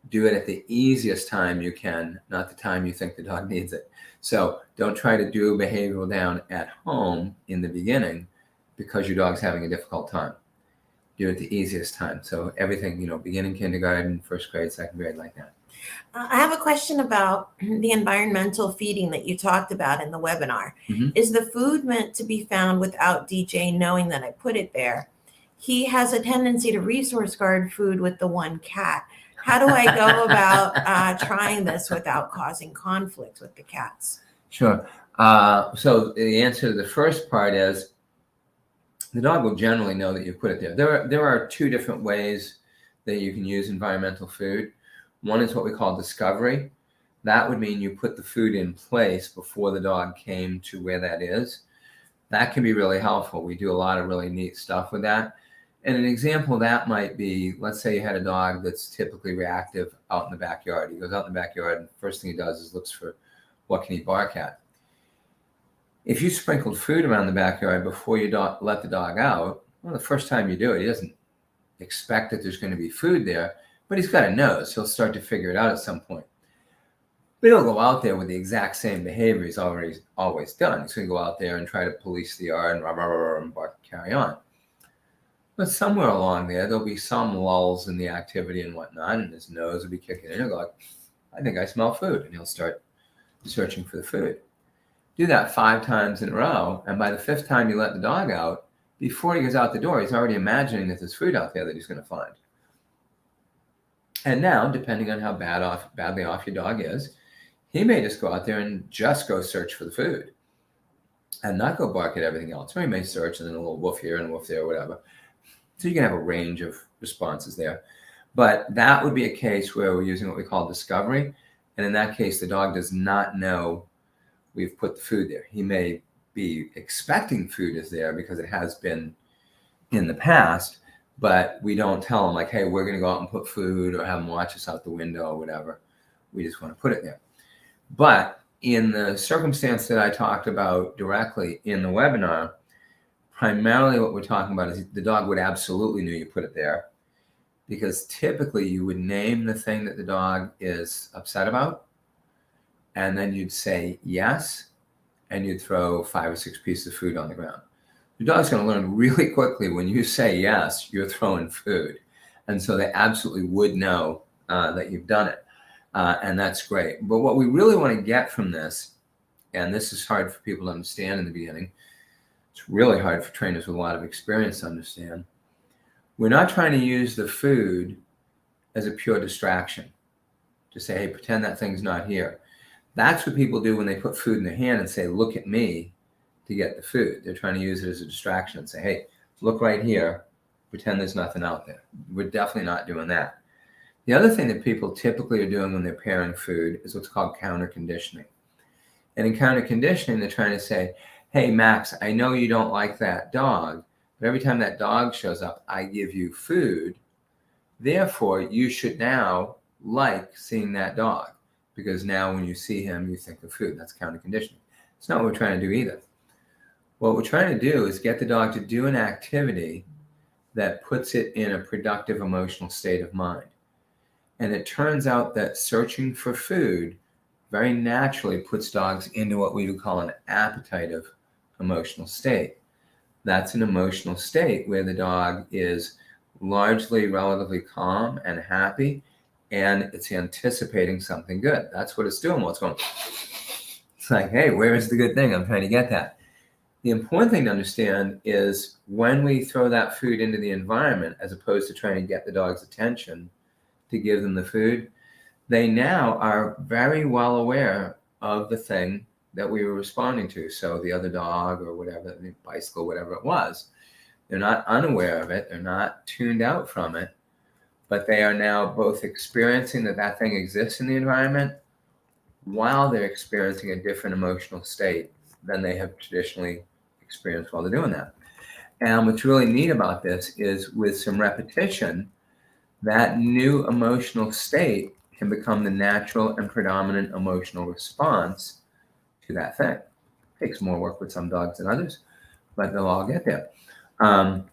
Do it at the easiest time you can, not the time you think the dog needs it. So don't try to do behavioral down at home in the beginning because your dog's having a difficult time. Do it at the easiest time. So everything, beginning kindergarten, first grade, second grade, like that. I have a question about the environmental feeding that you talked about in the webinar. Mm-hmm. Is the food meant to be found without DJ knowing that I put it there? He has a tendency to resource guard food with the one cat. How do I go about trying this without causing conflicts with the cats? Sure. So the answer to the first part is the dog will generally know that you put it there. There are two different ways that you can use environmental food. One is what we call discovery. That would mean you put the food in place before the dog came to where that is. That can be really helpful. We do a lot of really neat stuff with that. And an example of that might be, let's say you had a dog that's typically reactive out in the backyard. He goes out in the backyard and the first thing he does is looks for what can he bark at. If you sprinkled food around the backyard before you let the dog out, well, the first time you do it, he doesn't expect that there's going to be food there, but he's got a nose. He'll start to figure it out at some point. But he'll go out there with the exact same behavior he's always done. He's going to go out there and try to police the yard and bark and carry on. But somewhere along there, there'll be some lulls in the activity and whatnot, and his nose will be kicking in. He'll go like, I think I smell food. And he'll start searching for the food. Do that 5 times in a row, and by the 5th time you let the dog out, before he goes out the door, he's already imagining that there's food out there that he's going to find. And now, depending on how badly off your dog is, he may just go out there and just go search for the food. and not go bark at everything else. Or he may search and then a little woof here and a woof there, whatever. So you can have a range of responses there. But that would be a case where we're using what we call discovery. And in that case, the dog does not know we've put the food there. He may be expecting food is there because it has been in the past, but we don't tell him like, hey, we're going to go out and put food, or have him watch us out the window or whatever. We just want to put it there. But in the circumstance that I talked about directly in the webinar, primarily what we're talking about is the dog would absolutely know you put it there, because typically you would name the thing that the dog is upset about, and then you'd say yes, and you'd throw 5 or 6 pieces of food on the ground. The dog's going to learn really quickly when you say yes, you're throwing food. And so they absolutely would know that you've done it. And that's great. But what we really want to get from this, and this is hard for people to understand in the beginning, it's really hard for trainers with a lot of experience to understand. We're not trying to use the food as a pure distraction. To say, hey, pretend that thing's not here. That's what people do when they put food in their hand and say, look at me, to get the food. They're trying to use it as a distraction and say, hey, look right here, pretend there's nothing out there. We're definitely not doing that. The other thing that people typically are doing when they're pairing food is what's called counter conditioning. And in counter conditioning, they're trying to say, hey, Max, I know you don't like that dog, but every time that dog shows up, I give you food. Therefore, you should now like seeing that dog, because now when you see him, you think of food. That's counter conditioning. It's not what we're trying to do either. What we're trying to do is get the dog to do an activity that puts it in a productive emotional state of mind. And it turns out that searching for food very naturally puts dogs into what we would call an appetitive emotional state. That's an emotional state where the dog is largely relatively calm and happy, and it's anticipating something good. That's what it's doing. What's going? It's like, hey, where is the good thing? I'm trying to get that. The important thing to understand is when we throw that food into the environment, as opposed to trying to get the dog's attention to give them the food, they now are very well aware of the thing that we were responding to. So the other dog or whatever, the bicycle, whatever it was, they're not unaware of it. They're not tuned out from it, but they are now both experiencing that that thing exists in the environment while they're experiencing a different emotional state than they have traditionally experienced while they're doing that. And what's really neat about this is with some repetition, that new emotional state can become the natural and predominant emotional response to that thing. It takes more work with some dogs than others, but they'll all get there. And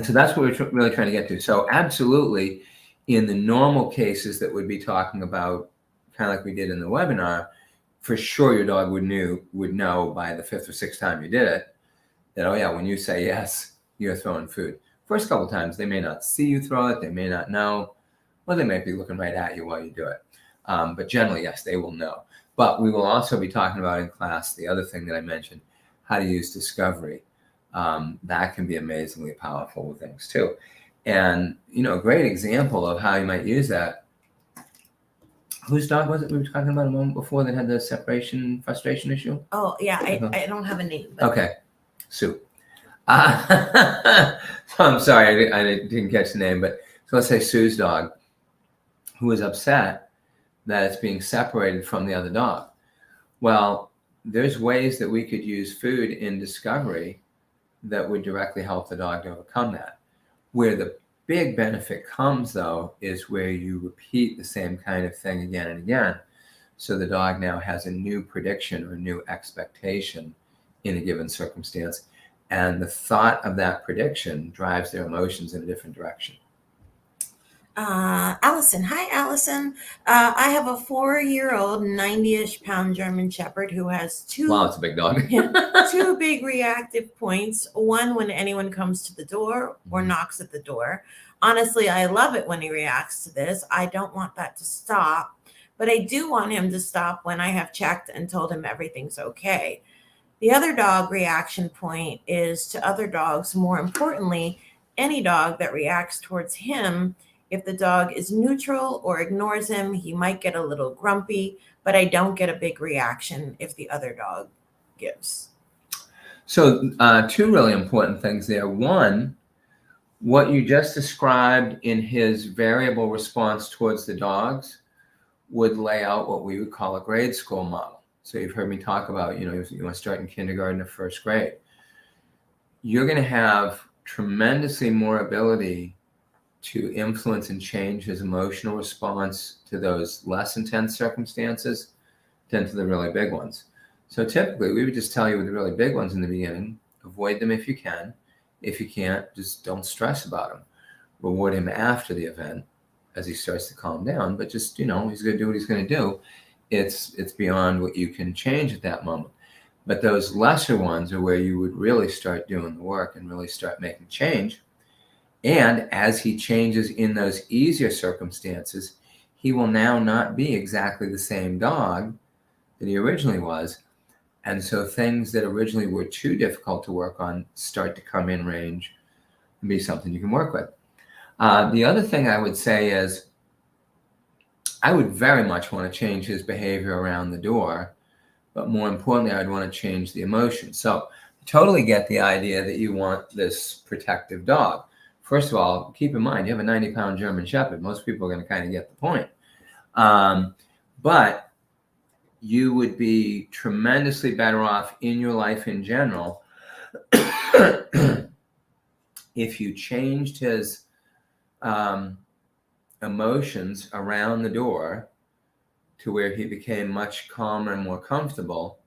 so that's what we're really trying to get to. So absolutely, in the normal cases that we'd be talking about, kind of like we did in the webinar, for sure your dog would know by the 5th or 6th time you did it that, oh yeah, when you say yes, you're throwing food. First couple of times, they may not see you throw it. They may not know. Well, they might be looking right at you while you do it. But generally, yes, they will know. But we will also be talking about in class the other thing that I mentioned, how to use discovery. That can be amazingly powerful with things too. And, a great example of how you might use that. Whose dog was it we were talking about a moment before that had the separation frustration issue? Oh, yeah, I don't have a name. But... Okay, Sue. I'm sorry, I didn't catch the name, but so let's say Sue's dog, who is upset that it's being separated from the other dog. Well, there's ways that we could use food in discovery that would directly help the dog to overcome that. Where the big benefit comes, though, is where you repeat the same kind of thing again and again. So the dog now has a new prediction or new expectation in a given circumstance. And the thought of that prediction drives their emotions in a different direction. Allison. Hi, Allison. I have a 4-year-old, 90-ish pound German Shepherd who has two. Wow, it's a big dog. Two big reactive points. One, when anyone comes to the door or knocks at the door. Honestly, I love it when he reacts to this. I don't want that to stop, but I do want him to stop when I have checked and told him everything's okay. The other dog reaction point is to other dogs. More importantly, any dog that reacts towards him. If the dog is neutral or ignores him, he might get a little grumpy, but I don't get a big reaction if the other dog gives. So two really important things there. One, what you just described in his variable response towards the dogs would lay out what we would call a grade school model. So you've heard me talk about, you want to start in kindergarten or first grade. You're going to have tremendously more ability to influence and change his emotional response to those less intense circumstances than to the really big ones. So typically, we would just tell you with the really big ones in the beginning, avoid them if you can. If you can't, just don't stress about them. Reward him after the event as he starts to calm down, but just, he's going to do what he's going to do. It's beyond what you can change at that moment. But those lesser ones are where you would really start doing the work and really start making change. And as he changes in those easier circumstances, he will now not be exactly the same dog that he originally was. And so things that originally were too difficult to work on start to come in range and be something you can work with. The other thing I would say is I would very much want to change his behavior around the door, but more importantly, I'd want to change the emotion. So I totally get the idea that you want this protective dog. First of all, keep in mind, you have a 90-pound German Shepherd. Most people are going to kind of get the point. But you would be tremendously better off in your life in general if you changed his emotions around the door to where he became much calmer and more comfortable,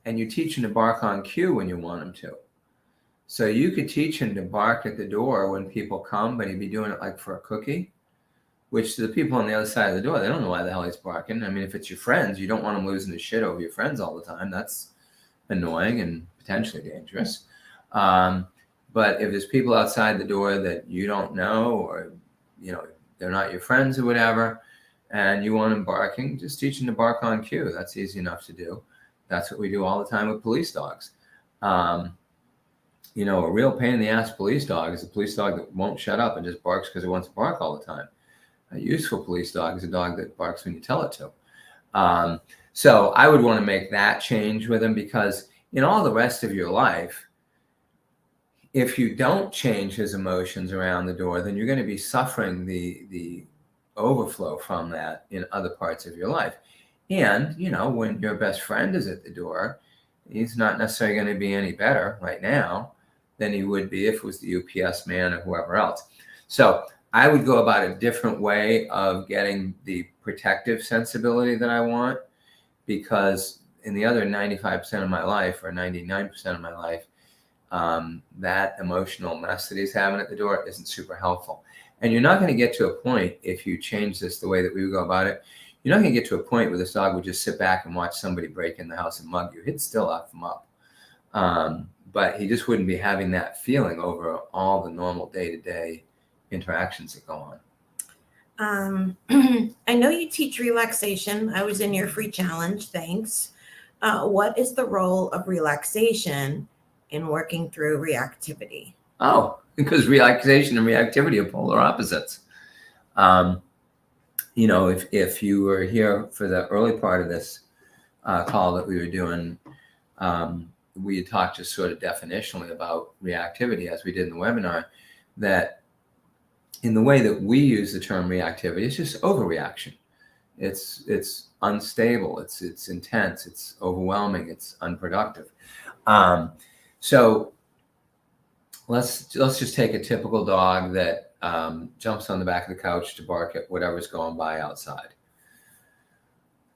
and you teach him to bark on cue when you want him to. So you could teach him to bark at the door when people come, but he'd be doing it like for a cookie, which to the people on the other side of the door, they don't know why the hell he's barking. I mean, if it's your friends, you don't want him losing his shit over your friends all the time. That's annoying and potentially dangerous. But if there's people outside the door that you don't know, or, they're not your friends or whatever, and you want them barking, just teach them to bark on cue. That's easy enough to do. That's what we do all the time with police dogs. A real pain in the ass police dog is a police dog that won't shut up and just barks because it wants to bark all the time. A useful police dog is a dog that barks when you tell it to. So I would want to make that change with him, because in all the rest of your life, if you don't change his emotions around the door, then you're going to be suffering the overflow from that in other parts of your life. And, when your best friend is at the door, he's not necessarily going to be any better right now than he would be if it was the UPS man or whoever else. So I would go about a different way of getting the protective sensibility that I want, because in the other 95% of my life, or 99% of my life, that emotional mess that he's having at the door isn't super helpful. And you're not going to get to a point, if you change this the way that we would go about it, you're not going to get to a point where this dog would just sit back and watch somebody break in the house and mug you. He'd still F them up. But he just wouldn't be having that feeling over all the normal day-to-day interactions that go on. I know you teach relaxation. I was in your free challenge. Thanks. What is the role of relaxation in working through reactivity? Oh, because relaxation and reactivity are polar opposites. If you were here for the early part of this call that we were doing, we had talked just sort of definitionally about reactivity, as we did in the webinar, that in the way that we use the term reactivity, it's just overreaction. It's unstable. It's intense. It's overwhelming. It's unproductive. So let's just take a typical dog that jumps on the back of the couch to bark at whatever's going by outside.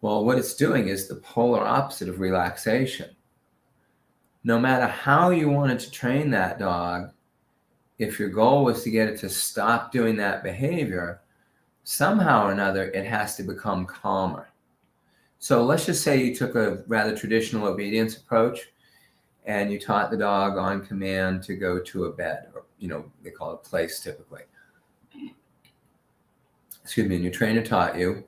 Well, what it's doing is the polar opposite of relaxation. No matter how you wanted to train that dog, if your goal was to get it to stop doing that behavior, somehow or another, it has to become calmer. So let's just say you took a rather traditional obedience approach, and you taught the dog on command to go to a bed, or, they call it place typically. Excuse me, and your trainer taught you,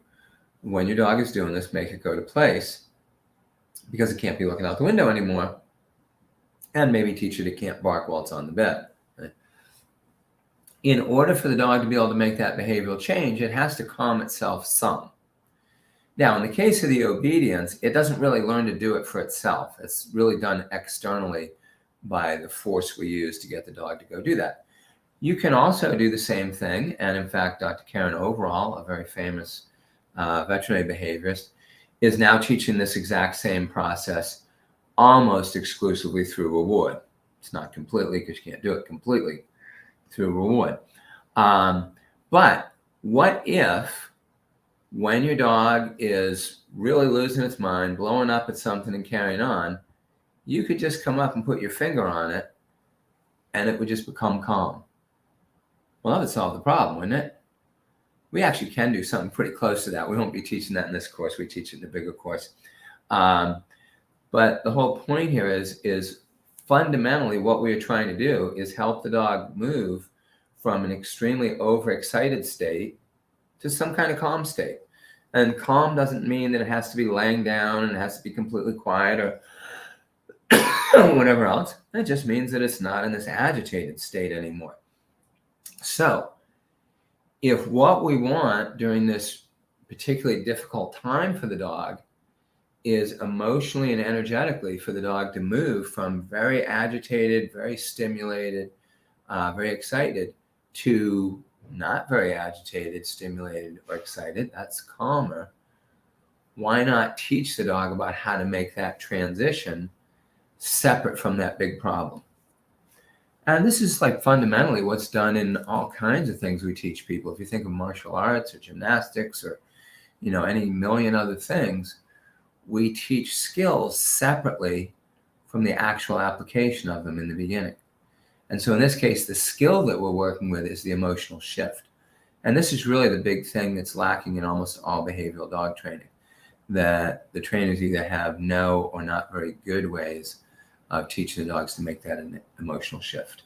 when your dog is doing this, make it go to place, because it can't be looking out the window anymore, and maybe teach it can't bark while it's on the bed. Right? In order for the dog to be able to make that behavioral change, it has to calm itself some. Now, in the case of the obedience, it doesn't really learn to do it for itself. It's really done externally by the force we use to get the dog to go do that. You can also do the same thing, and in fact, Dr. Karen Overall, a very famous veterinary behaviorist, is now teaching this exact same process almost exclusively through reward. It's not completely, because you can't do it completely through reward. But what if, when your dog is really losing its mind, blowing up at something and carrying on, you could just come up and put your finger on it and it would just become calm? Well, that would solve the problem, wouldn't it? We actually can do something pretty close to that. We won't be teaching that in this course. We teach it in the bigger course. But the whole point here is fundamentally what we are trying to do is help the dog move from an extremely overexcited state to some kind of calm state. And calm doesn't mean that it has to be laying down and it has to be completely quiet or whatever else. It just means that it's not in this agitated state anymore. So if what we want during this particularly difficult time for the dog is emotionally and energetically for the dog to move from very agitated, very stimulated, very excited to not very agitated, stimulated, or excited, that's calmer, why not teach the dog about how to make that transition separate from that big problem? And this is like fundamentally what's done in all kinds of things we teach people. If you think of martial arts or gymnastics or, any million other things, we teach skills separately from the actual application of them in the beginning. And so in this case, the skill that we're working with is the emotional shift. And this is really the big thing that's lacking in almost all behavioral dog training, that the trainers either have no or not very good ways of teaching the dogs to make that an emotional shift.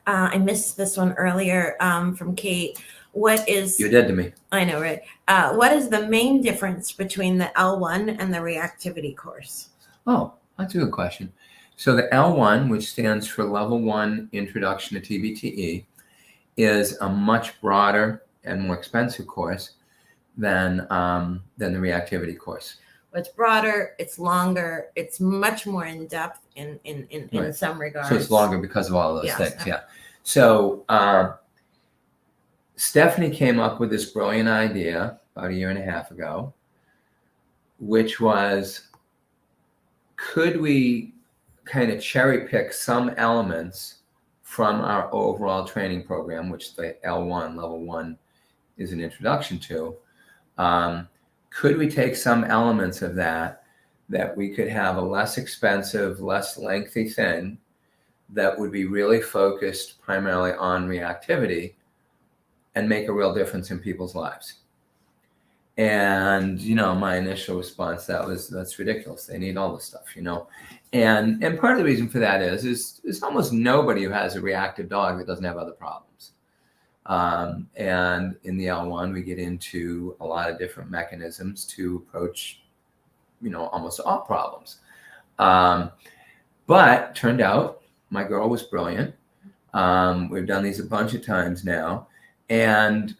I missed this one earlier from Kate. What is... You're dead to me. I know, right? What is the main difference between the L1 and the reactivity course? Oh, that's a good question. So the L1, which stands for Level 1 Introduction to TBTE, is a much broader and more expensive course than the reactivity course. It's broader, it's longer, it's much more in depth in Right. some regards. So it's longer because of all of those Yes. things. Yeah. So Stephanie came up with this brilliant idea about a year and a half ago, which was, could we kind of cherry pick some elements from our overall training program, which the L1, Level 1, is an introduction to. Could we take some elements of that we could have a less expensive, less lengthy thing that would be really focused primarily on reactivity and make a real difference in people's lives? And, my initial response that's ridiculous. They need all this stuff, And part of the reason for that is almost nobody who has a reactive dog that doesn't have other problems. And in the L1, we get into a lot of different mechanisms to approach, almost all problems. But turned out my girl was brilliant. We've done these a bunch of times now. And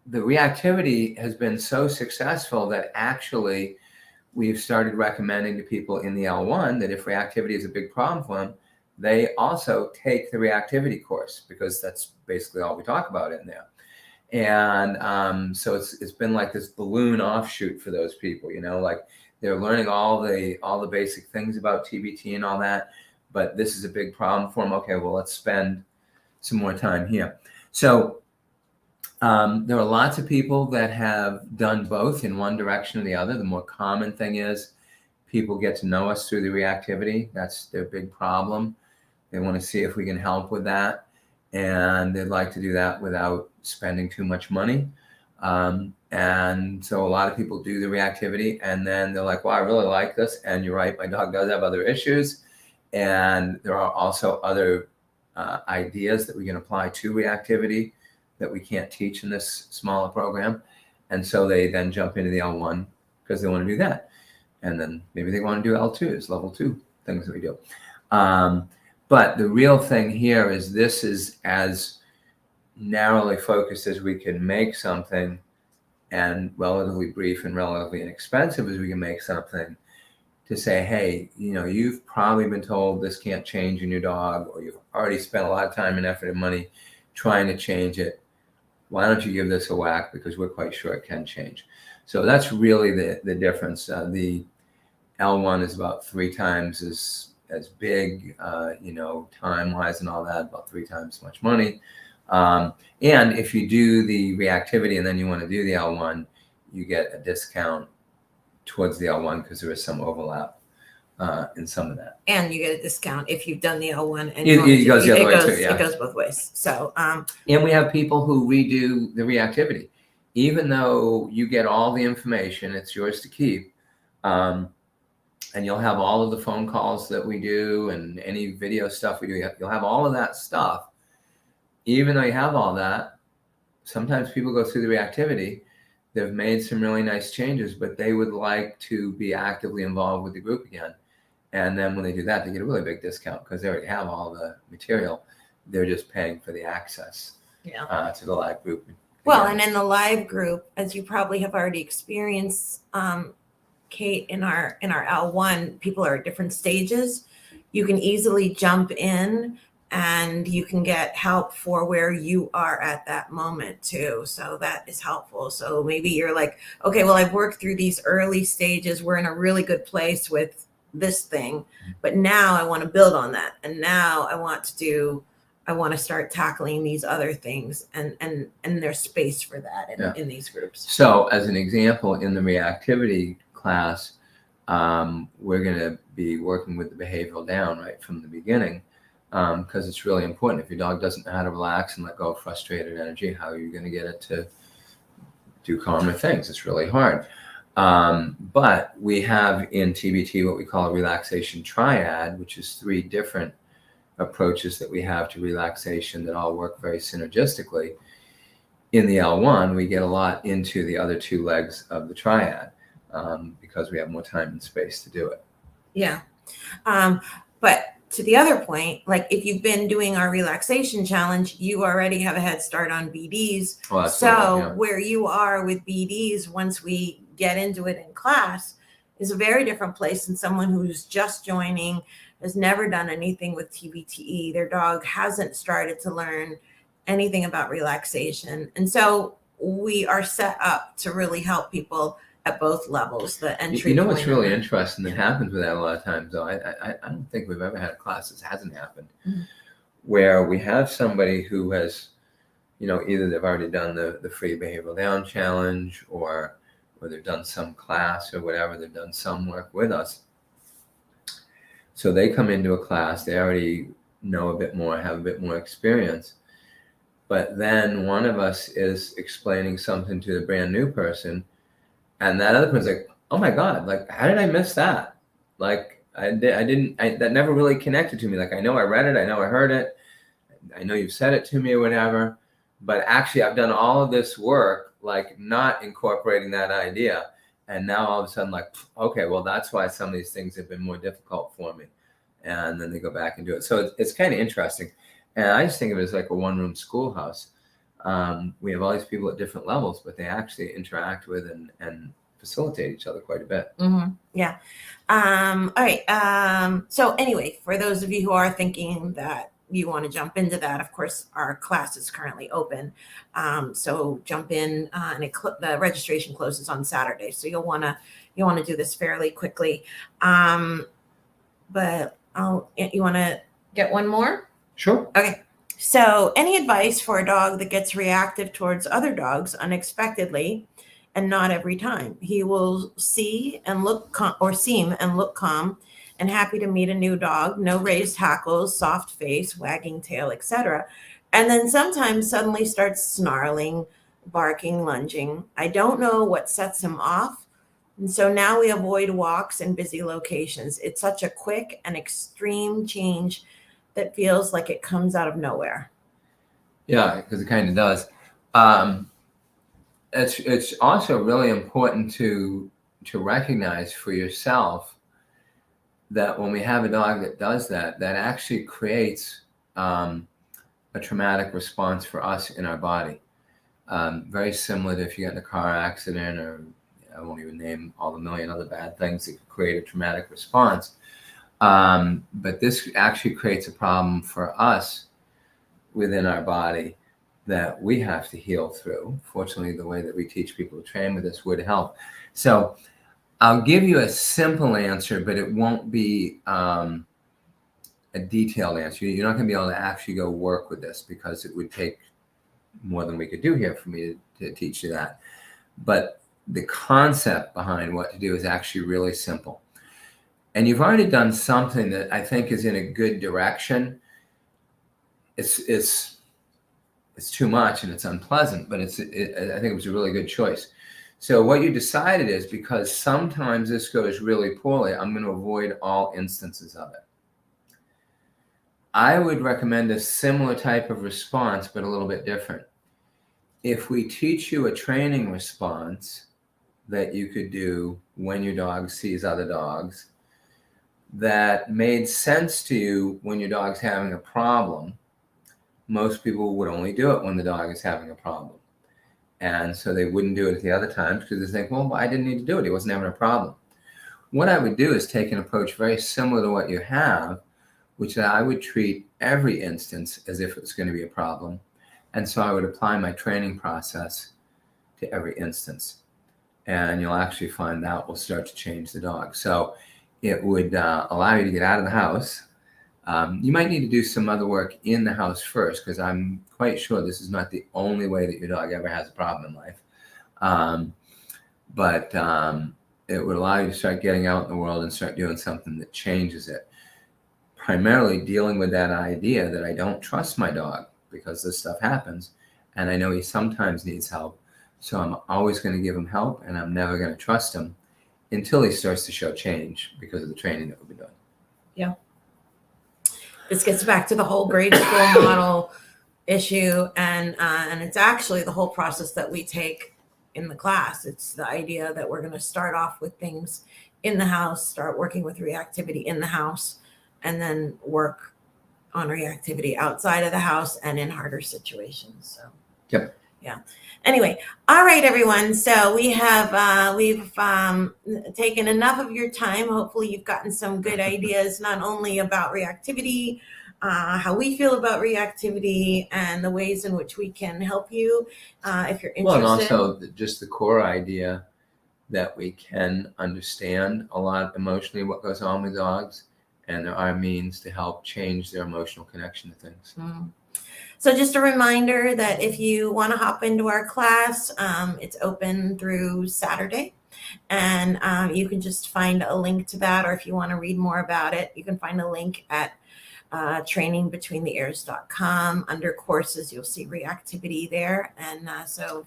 the reactivity has been so successful that actually we've started recommending to people in the L1 that if reactivity is a big problem for them, they also take the reactivity course, because that's basically all we talk about in there. And so it's been like this balloon offshoot for those people, like they're learning all the basic things about TBT and all that, but this is a big problem for them. Okay, well, let's spend some more time here. So there are lots of people that have done both in one direction or the other. The more common thing is people get to know us through the reactivity. That's their big problem. They want to see if we can help with that. And they'd like to do that without spending too much money. And so a lot of people do the reactivity, and then they're like, well, I really like this. And you're right, my dog does have other issues. And there are also other ideas that we can apply to reactivity that we can't teach in this smaller program. And so they then jump into the L1 because they want to do that. And then maybe they want to do L2s, level 2 things that we do. But the real thing here is this is as narrowly focused as we can make something, and relatively brief and relatively inexpensive as we can make something, to say, hey, you've probably been told this can't change in your dog, or you've already spent a lot of time and effort and money trying to change it. Why don't you give this a whack, because we're quite sure it can change. So that's really the difference. The L1 is about 3 times as big, time-wise and all that, about 3 times as much money. And if you do the reactivity and then you want to do the L1, you get a discount towards the L1 because there is some overlap in some of that. And you get a discount if you've done the L1 and it goes the other way too. Yeah, it goes both ways. So and we have people who redo the reactivity, even though you get all the information, it's yours to keep, and you'll have all of the phone calls that we do and any video stuff we do. You'll have all of that stuff. Even though you have all that, sometimes people go through the reactivity. They've made some really nice changes, but they would like to be actively involved with the group again. And then when they do that, they get a really big discount because they already have all the material. They're just paying for the access to the live group. Again. Well, and in the live group, as you probably have already experienced, Kate, in our L1, people are at different stages. You can easily jump in and you can get help for where you are at that moment too. So that is helpful. So maybe you're like, okay, well, I've worked through these early stages. We're in a really good place with this thing, but now I want to build on that. And now I want to start tackling these other things, and there's space for that in these groups. So as an example, in the reactivity class, we're going to be working with the behavioral down right from the beginning. Because it's really important. If your dog doesn't know how to relax and let go of frustrated energy, how are you going to get it to do calmer things? It's really hard. But we have in TBT what we call a relaxation triad, which is 3 different approaches that we have to relaxation that all work very synergistically. In the L1, we get a lot into the other 2 legs of the triad because we have more time and space to do it. Yeah. But to the other point, like if you've been doing our relaxation challenge, you already have a head start on BDs. Oh, so where you are with BDs, once we get into it in class, is a very different place than someone who's just joining, has never done anything with TBTE. Their dog hasn't started to learn anything about relaxation. And so we are set up to really help people at both levels, the entry. You know what's really interesting that happens with that a lot of times, though? I don't think we've ever had a class this hasn't happened, where we have somebody who has, either they've already done the free behavioral down challenge, or they've done some class or whatever, they've done some work with us. So they come into a class, they already know a bit more, have a bit more experience. But then one of us is explaining something to the brand new person, and that other person's like, oh my God, like, how did I miss that? Like, that never really connected to me. Like, I know I read it, I know I heard it, I know you've said it to me or whatever, but actually I've done all of this work, like not incorporating that idea. And now all of a sudden, like, okay, well, that's why some of these things have been more difficult for me. And then they go back and do it. So it's kind of interesting. And I just think of it as like a one-room schoolhouse. We have all these people at different levels, but they actually interact with and facilitate each other quite a bit. Yeah. All right. So anyway, for those of you who are thinking that you want to jump into that, of course, our class is currently open. So jump in, and the registration closes on Saturday. So you'll want to do this fairly quickly. But you want to get one more? Sure. Okay. So any advice for a dog that gets reactive towards other dogs unexpectedly, and not every time? He will seem and look calm and happy to meet a new dog, no raised hackles, soft face, wagging tail, etc. And then sometimes suddenly starts snarling, barking, lunging. I don't know what sets him off. And so now we avoid walks in busy locations. It's such a quick and extreme change that feels like it comes out of nowhere. Yeah, because it kind of does. It's also really important to recognize for yourself that when we have a dog that does that actually creates a traumatic response for us in our body. Very similar to if you get in a car accident or I won't even name all the million other bad things that could create a traumatic response. But this actually creates a problem for us within our body that we have to heal through. Fortunately, the way that we teach people to train with this would help. So I'll give you a simple answer, but it won't be a detailed answer. You're not going to be able to actually go work with this because it would take more than we could do here for me to teach you that. But the concept behind what to do is actually really simple. And you've already done something that I think is in a good direction. It's too much and it's unpleasant, but I think it was a really good choice. So what you decided is, because sometimes this goes really poorly, I'm going to avoid all instances of it. I would recommend a similar type of response, but a little bit different. If we teach you a training response that you could do when your dog sees other dogs that made sense to you when your dog's having a problem, most people would only do it when the dog is having a problem. And so they wouldn't do it at the other times because they think, well, I didn't need to do it. He wasn't having a problem. What I would do is take an approach very similar to what you have, which I would treat every instance as if it's going to be a problem. And so I would apply my training process to every instance. And you'll actually find that will start to change the dog. So it would allow you to get out of the house. You might need to do some other work in the house first, because I'm quite sure this is not the only way that your dog ever has a problem in life. But it would allow you to start getting out in the world and start doing something that changes it. Primarily dealing with that idea that I don't trust my dog because this stuff happens, and I know he sometimes needs help. So I'm always going to give him help, and I'm never going to trust him until he starts to show change because of the training that we've been doing. Yeah. This gets back to the whole grade school model issue, and it's actually the whole process that we take in the class. It's the idea that we're going to start off with things in the house, start working with reactivity in the house, and then work on reactivity outside of the house and in harder situations. So, yep. Yeah. Anyway, all right, everyone. So we've taken enough of your time. Hopefully, you've gotten some good ideas, not only about reactivity, how we feel about reactivity, and the ways in which we can help you if you're interested. Well, and also just the core idea that we can understand a lot emotionally what goes on with dogs, and there are means to help change their emotional connection to things. Mm. So just a reminder that if you want to hop into our class, it's open through Saturday, and you can just find a link to that, or if you want to read more about it, you can find a link at trainingbetweentheears.com. Under courses, you'll see reactivity there. And so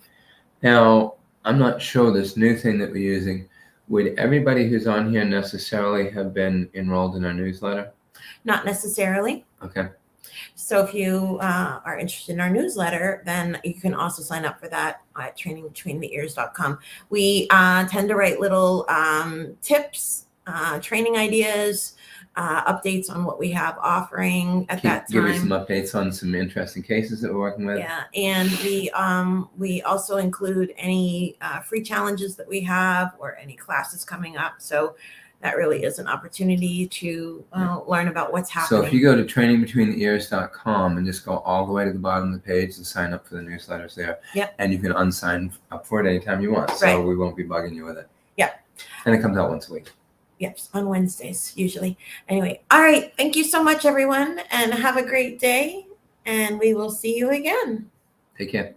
now, I'm not sure this new thing that we're using, would everybody who's on here necessarily have been enrolled in our newsletter? Not necessarily. Okay. So if you are interested in our newsletter, then you can also sign up for that at trainingbetweentheears.com. We tend to write little tips, training ideas, updates on what we have offering at that time. Give us some updates on some interesting cases that we're working with. Yeah, and we also include any free challenges that we have or any classes coming up. So that really is an opportunity to learn about what's happening. So if you go to trainingbetweentheears.com and just go all the way to the bottom of the page and sign up for the newsletters there. Yep. And you can unsign up for it anytime you want. So right. We won't be bugging you with it. Yep. And it comes out once a week. Yes, on Wednesdays usually. Anyway, all right. Thank you so much, everyone, and have a great day. And we will see you again. Take care.